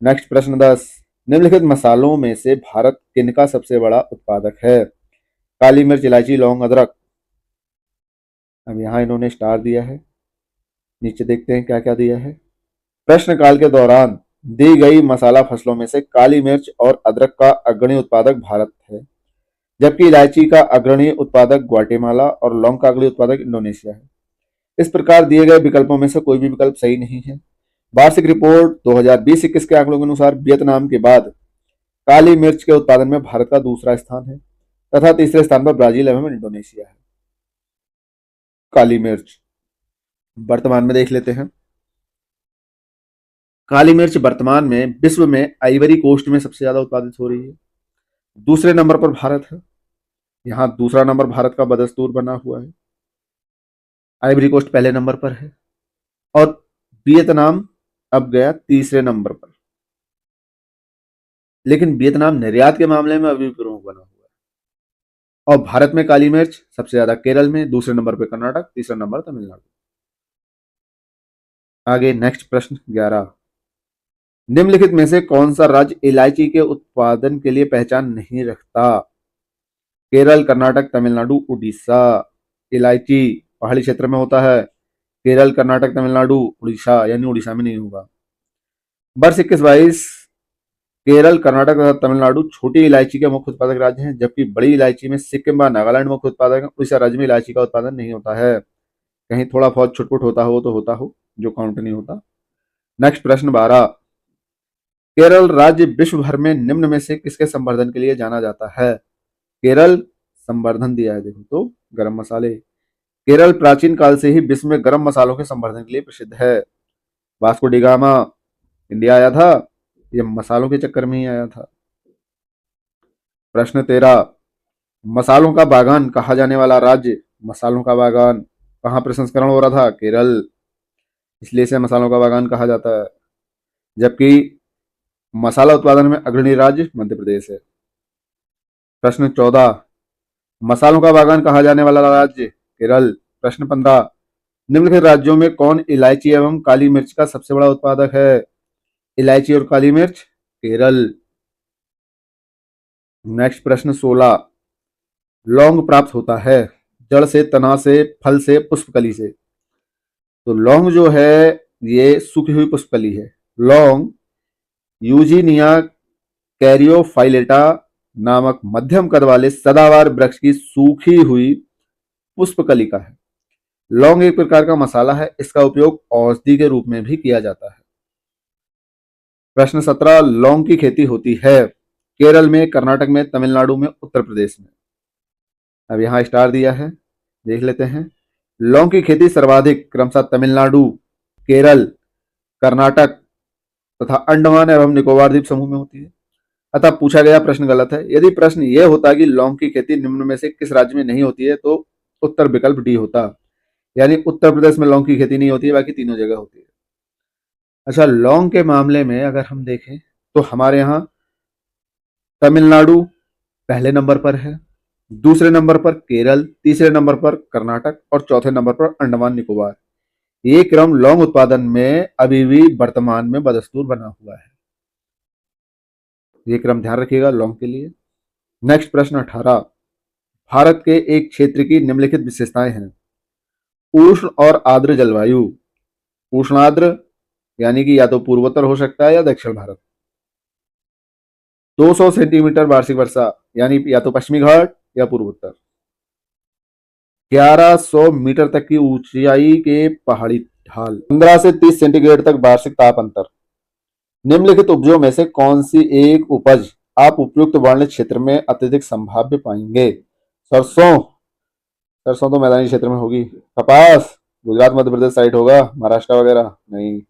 S2: नेक्स्ट प्रश्न 10, निम्नलिखित मसालों में से भारत किनका सबसे बड़ा उत्पादक है। काली मिर्च, इलायची, लौंग, अदरक। अब यहाँ इन्होंने स्टार दिया है, नीचे देखते हैं क्या क्या दिया है। प्रश्नकाल के दौरान दी गई मसाला फसलों में से काली मिर्च और अदरक का अग्रणी उत्पादक भारत है, जबकि इलायची का अग्रणी उत्पादक ग्वाटेमाला और लौंग का अग्रणी उत्पादक इंडोनेशिया है। इस प्रकार दिए गए विकल्पों में से कोई भी विकल्प सही नहीं है। वार्षिक रिपोर्ट 2020-21 के आंकड़ों के अनुसार वियतनाम के बाद काली मिर्च के उत्पादन में भारत का दूसरा स्थान है, तथा तीसरे स्थान पर ब्राजील एवं इंडोनेशिया है। काली मिर्च वर्तमान में देख लेते हैं। काली मिर्च वर्तमान में विश्व में आइवरी कोस्ट में सबसे ज्यादा उत्पादित हो रही है, दूसरे नंबर पर भारत है, यहाँ दूसरा नंबर भारत का बदस्तूर बना हुआ है, आइवरी कोस्ट पहले नंबर पर है, और वियतनाम अब गया तीसरे नंबर पर। लेकिन वियतनाम निर्यात के मामले में अभी प्रमुख बना हुआ है, और भारत में काली मिर्च सबसे ज्यादा केरल में, दूसरे नंबर पर कर्नाटक, तीसरा नंबर तमिलनाडु। आगे नेक्स्ट प्रश्न 11, निम्नलिखित में से कौन सा राज्य इलायची के उत्पादन के लिए पहचान नहीं रखता। केरल, कर्नाटक, तमिलनाडु, उड़ीसा। इलायची पहाड़ी क्षेत्र में होता है, केरल, कर्नाटक, तमिलनाडु, उड़ीसा, यानी उड़ीसा में नहीं होगा। वर्ष 21-22 केरल, कर्नाटक तथा तमिलनाडु छोटी इलायची के मुख्य उत्पादक राज्य हैं, जबकि बड़ी इलायची में सिक्किम व नागालैंड मुख्य उत्पादक हैं। उड़ीसा राज्य में इलायची का उत्पादन नहीं होता है। कहीं थोड़ा बहुत छुटपुट होता हो तो होता हो, जो काउंट नहीं होता। नेक्स्ट प्रश्न 12, केरल राज्य विश्व भर में निम्न में से किसके संवर्धन के लिए जाना जाता है? केरल संवर्धन दिया है, देखो तो गरम मसाले। केरल प्राचीन काल से ही विश्व में गरम मसालों के संवर्धन के लिए प्रसिद्ध है। वास्को डी गामा इंडिया आया था, ये मसालों के चक्कर में ही आया था। प्रश्न 13, मसालों का बागान कहा जाने वाला राज्य, मसालों का बागान कहाँ प्रसंस्करण हो रहा था? केरल, इसलिए इसे मसालों का बागान कहा जाता है। जबकि मसाला उत्पादन में अग्रणी राज्य मध्य प्रदेश है। प्रश्न 14, मसालों का बागान कहा जाने वाला राज्य केरल। प्रश्न 15, निम्नलिखित राज्यों में कौन इलायची एवं काली मिर्च का सबसे बड़ा उत्पादक है? इलायची और काली मिर्च, केरल। नेक्स्ट प्रश्न 16, लौंग प्राप्त होता है जड़ से, तना से, फल से, पुष्पकली से। तो लौंग जो है ये सूखी हुई पुष्पकली है। लौंग यूजीनिया कैरियोफाइलेटा नामक मध्यम कद वाले सदाबहार वृक्ष की सूखी हुई पुष्पकलिका है। लौंग एक प्रकार का मसाला है, इसका उपयोग औषधि के रूप में भी किया जाता है। प्रश्न 17, लौंग की खेती होती है केरल में, कर्नाटक में, तमिलनाडु में, उत्तर प्रदेश में। अब यहां स्टार दिया है, देख लेते हैं। लौंग की खेती सर्वाधिक क्रमशः तमिलनाडु, केरल, कर्नाटक तथा अंडमान एवं निकोबार द्वीप समूह में होती है। अतः पूछा गया प्रश्न गलत है। यदि प्रश्न यह होता कि लौंग की खेती निम्न में से किस राज्य में नहीं होती है, तो उत्तर विकल्प डी होता, यानी उत्तर प्रदेश में लौंग की खेती नहीं होती है, बाकी तीनों जगह होती है। अच्छा, लौंग के मामले में अगर हम देखें तो हमारे यहाँ तमिलनाडु पहले नंबर पर है, दूसरे नंबर पर केरल, तीसरे नंबर पर कर्नाटक और चौथे नंबर पर अंडमान निकोबार। ये क्रम लौंग उत्पादन में अभी भी वर्तमान में बदस्तूर बना हुआ है। ये क्रम ध्यान रखिएगा लौंग के लिए। नेक्स्ट प्रश्न 18, भारत के एक क्षेत्र की निम्नलिखित विशेषताएं हैं। उष्ण और आर्द्र जलवायु। उष्ण आर्द्र यानी कि या तो पूर्वोत्तर हो सकता है या दक्षिण भारत। 200 सेंटीमीटर वार्षिक वर्षा यानी या तो पश्चिमी घाट या पूर्वोत्तर। 1100 मीटर तक की ऊंचाई के पहाड़ी ढाल। 15 से 30 सेंटीग्रेड तक वार्षिक ताप अंतर। निम्नलिखित उपजों में से कौन सी एक उपज आप उपयुक्त वर्णित क्षेत्र में अत्यधिक संभाव्य पाएंगे? सरसों, सरसों तो मैदानी क्षेत्र में होगी। कपास गुजरात मध्य प्रदेश साइड होगा, महाराष्ट्र वगैरह नहीं।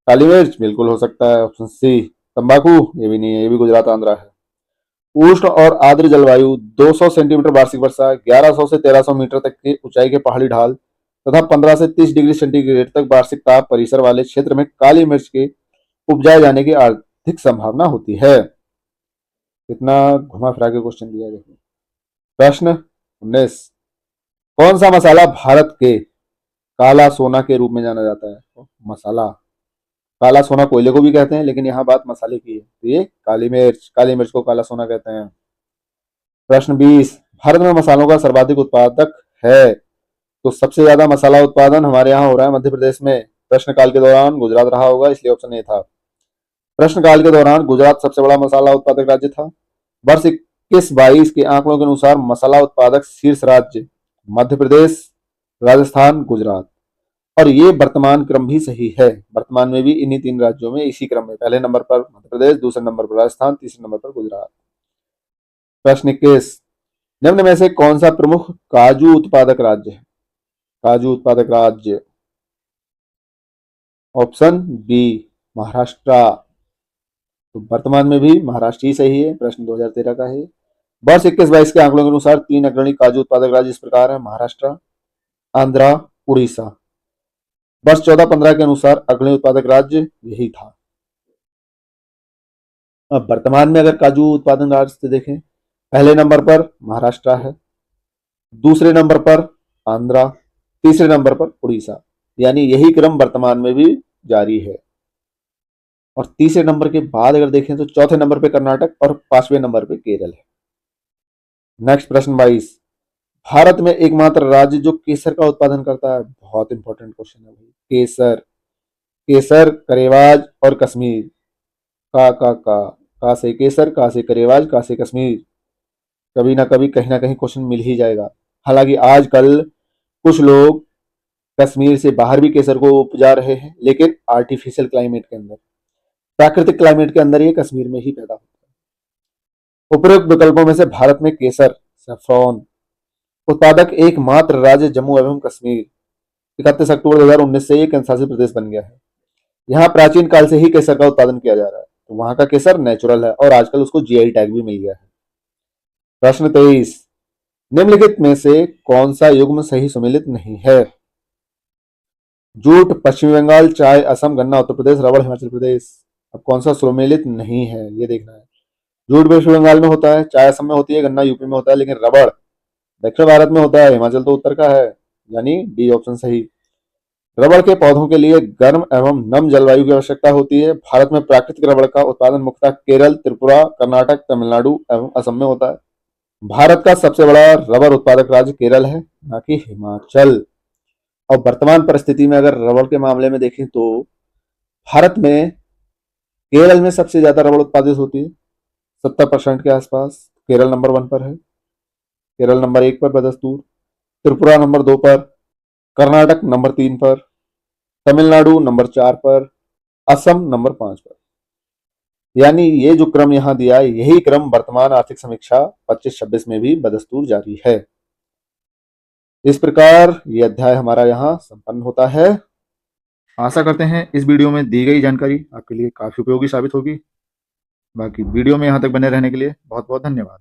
S2: काली मिर्च बिल्कुल हो सकता है, ऑप्शन सी। तंबाकू ये भी नहीं है, ये भी गुजरात आंध्रा है। उष्ण और आर्द्र जलवायु, 200 सेंटीमीटर वार्षिक वर्षा, 1100 से 1300 मीटर तक की ऊंचाई के पहाड़ी ढाल तथा 15 से 30 डिग्री सेंटीग्रेड तक वार्षिक ताप परिसर वाले क्षेत्र में काली मिर्च के उपजाए जाने की अधिक संभावना होती है। कितना घुमा फिरा के क्वेश्चन दिया है। प्रश्न 19, कौन सा मसाला भारत के काला सोना के रूप में जाना जाता है? मसाला, काला सोना कोयले को भी कहते हैं, लेकिन यहाँ बात मसाले की है, तो ये काली मिर्च, काली मिर्च को काला सोना कहते हैं। प्रश्न 20, भारत में मसालों का सर्वाधिक उत्पादक है, तो सबसे ज्यादा मसाला उत्पादन हमारे यहाँ हो रहा है मध्य प्रदेश में। प्रश्नकाल के दौरान गुजरात रहा होगा, इसलिए ऑप्शन ए था। प्रश्नकाल के दौरान गुजरात सबसे बड़ा मसाला उत्पादक राज्य था। वर्ष 21-22 के आंकड़ों के अनुसार मसाला उत्पादक शीर्ष राज्य मध्य प्रदेश, राजस्थान, गुजरात, और ये वर्तमान क्रम भी सही है। वर्तमान में भी इन्हीं तीन राज्यों में इसी क्रम में, पहले नंबर पर मध्य प्रदेश, दूसरे नंबर पर राजस्थान, तीसरे नंबर पर गुजरात। प्रश्न 21, निम्न में से कौन सा प्रमुख काजू उत्पादक राज्य है? काजू उत्पादक राज्य, ऑप्शन बी महाराष्ट्र। तो वर्तमान में भी महाराष्ट्र ही सही है, प्रश्न 2013 का है। वर्ष 21-22 के आंकड़ों के अनुसार तीन अग्रणी काजू उत्पादक राज्य इस प्रकार है, महाराष्ट्र, आंध्रा, उड़ीसा। वर्ष 14-15 के अनुसार अग्रणी उत्पादक राज्य यही था। अब वर्तमान में अगर काजू उत्पादन राज्य से देखें, पहले नंबर पर महाराष्ट्र है, दूसरे नंबर पर आंध्रा, तीसरे नंबर पर उड़ीसा, यानी यही क्रम वर्तमान में भी जारी है। और तीसरे नंबर के बाद अगर देखें तो चौथे नंबर पे कर्नाटक और पांचवें नंबर पे केरल है। नेक्स्ट प्रश्न 22, भारत में एकमात्र राज्य जो केसर का उत्पादन करता है। बहुत इंपॉर्टेंट क्वेश्चन है भाई, केसर। केसर, करेवाज और कश्मीर। का से केसर, का से करेवाज, का से कश्मीर। कभी ना कभी कहीं ना कहीं क्वेश्चन मिल ही जाएगा। हालांकि आजकल कुछ लोग कश्मीर से बाहर भी केसर को उपजा रहे हैं, लेकिन आर्टिफिशियल क्लाइमेट के अंदर, प्राकृतिक क्लाइमेट के अंदर ये कश्मीर में ही पैदा होता है। उपरोक्त विकल्पों में से भारत में केसर, सैफ्रॉन उत्पादक एकमात्र राज्य जम्मू एवं कश्मीर 31 अक्टूबर 2019 से ये केंद्र शासित प्रदेश बन गया है। यहाँ प्राचीन काल से ही केसर का उत्पादन किया जा रहा है, तो वहां का केसर नेचुरल है और आजकल उसको जीआई टैग भी मिल गया है। प्रश्न 23, निम्नलिखित में से कौन सा युग्म सही सुमेलित नहीं है? जूट पश्चिम बंगाल, चाय असम, गन्ना उत्तर प्रदेश, रबड़ हिमाचल प्रदेश। अब कौन सा सुमेलित नहीं है ये देखना है। जूट वेस्ट बंगाल में होता है, चाय असम में होती है, गन्ना यूपी में होता है, लेकिन रबड़ दक्षिण भारत में होता है, हिमाचल तो उत्तर का है, यानी डी ऑप्शन सही। रबड़ के पौधों के लिए गर्म एवं नम जलवायु की आवश्यकता होती है। भारत में प्राकृतिक रबड़ का उत्पादन मुख्यतः केरल, त्रिपुरा, कर्नाटक, तमिलनाडु एवं असम में होता है। भारत का सबसे बड़ा रबड़ उत्पादक राज्य केरल है, न कि हिमाचल। और वर्तमान परिस्थिति में अगर रबड़ के मामले में देखें तो भारत में केरल में सबसे ज्यादा रबड़ उत्पादित होती है, 70% के आसपास। केरल नंबर 1 पर है, केरल नंबर 1 पर बदस्तूर, त्रिपुरा नंबर 2 पर, कर्नाटक नंबर 3 पर, तमिलनाडु नंबर 4 पर, असम नंबर 5 पर। यानी ये जो क्रम यहाँ दिया है, यही क्रम वर्तमान आर्थिक समीक्षा 25-26 में भी बदस्तूर जारी है। इस प्रकार ये अध्याय हमारा यहाँ संपन्न होता है।
S1: आशा करते हैं इस वीडियो में दी गई जानकारी आपके लिए काफ़ी उपयोगी साबित होगी। बाकी वीडियो में यहाँ तक बने रहने के लिए बहुत बहुत धन्यवाद।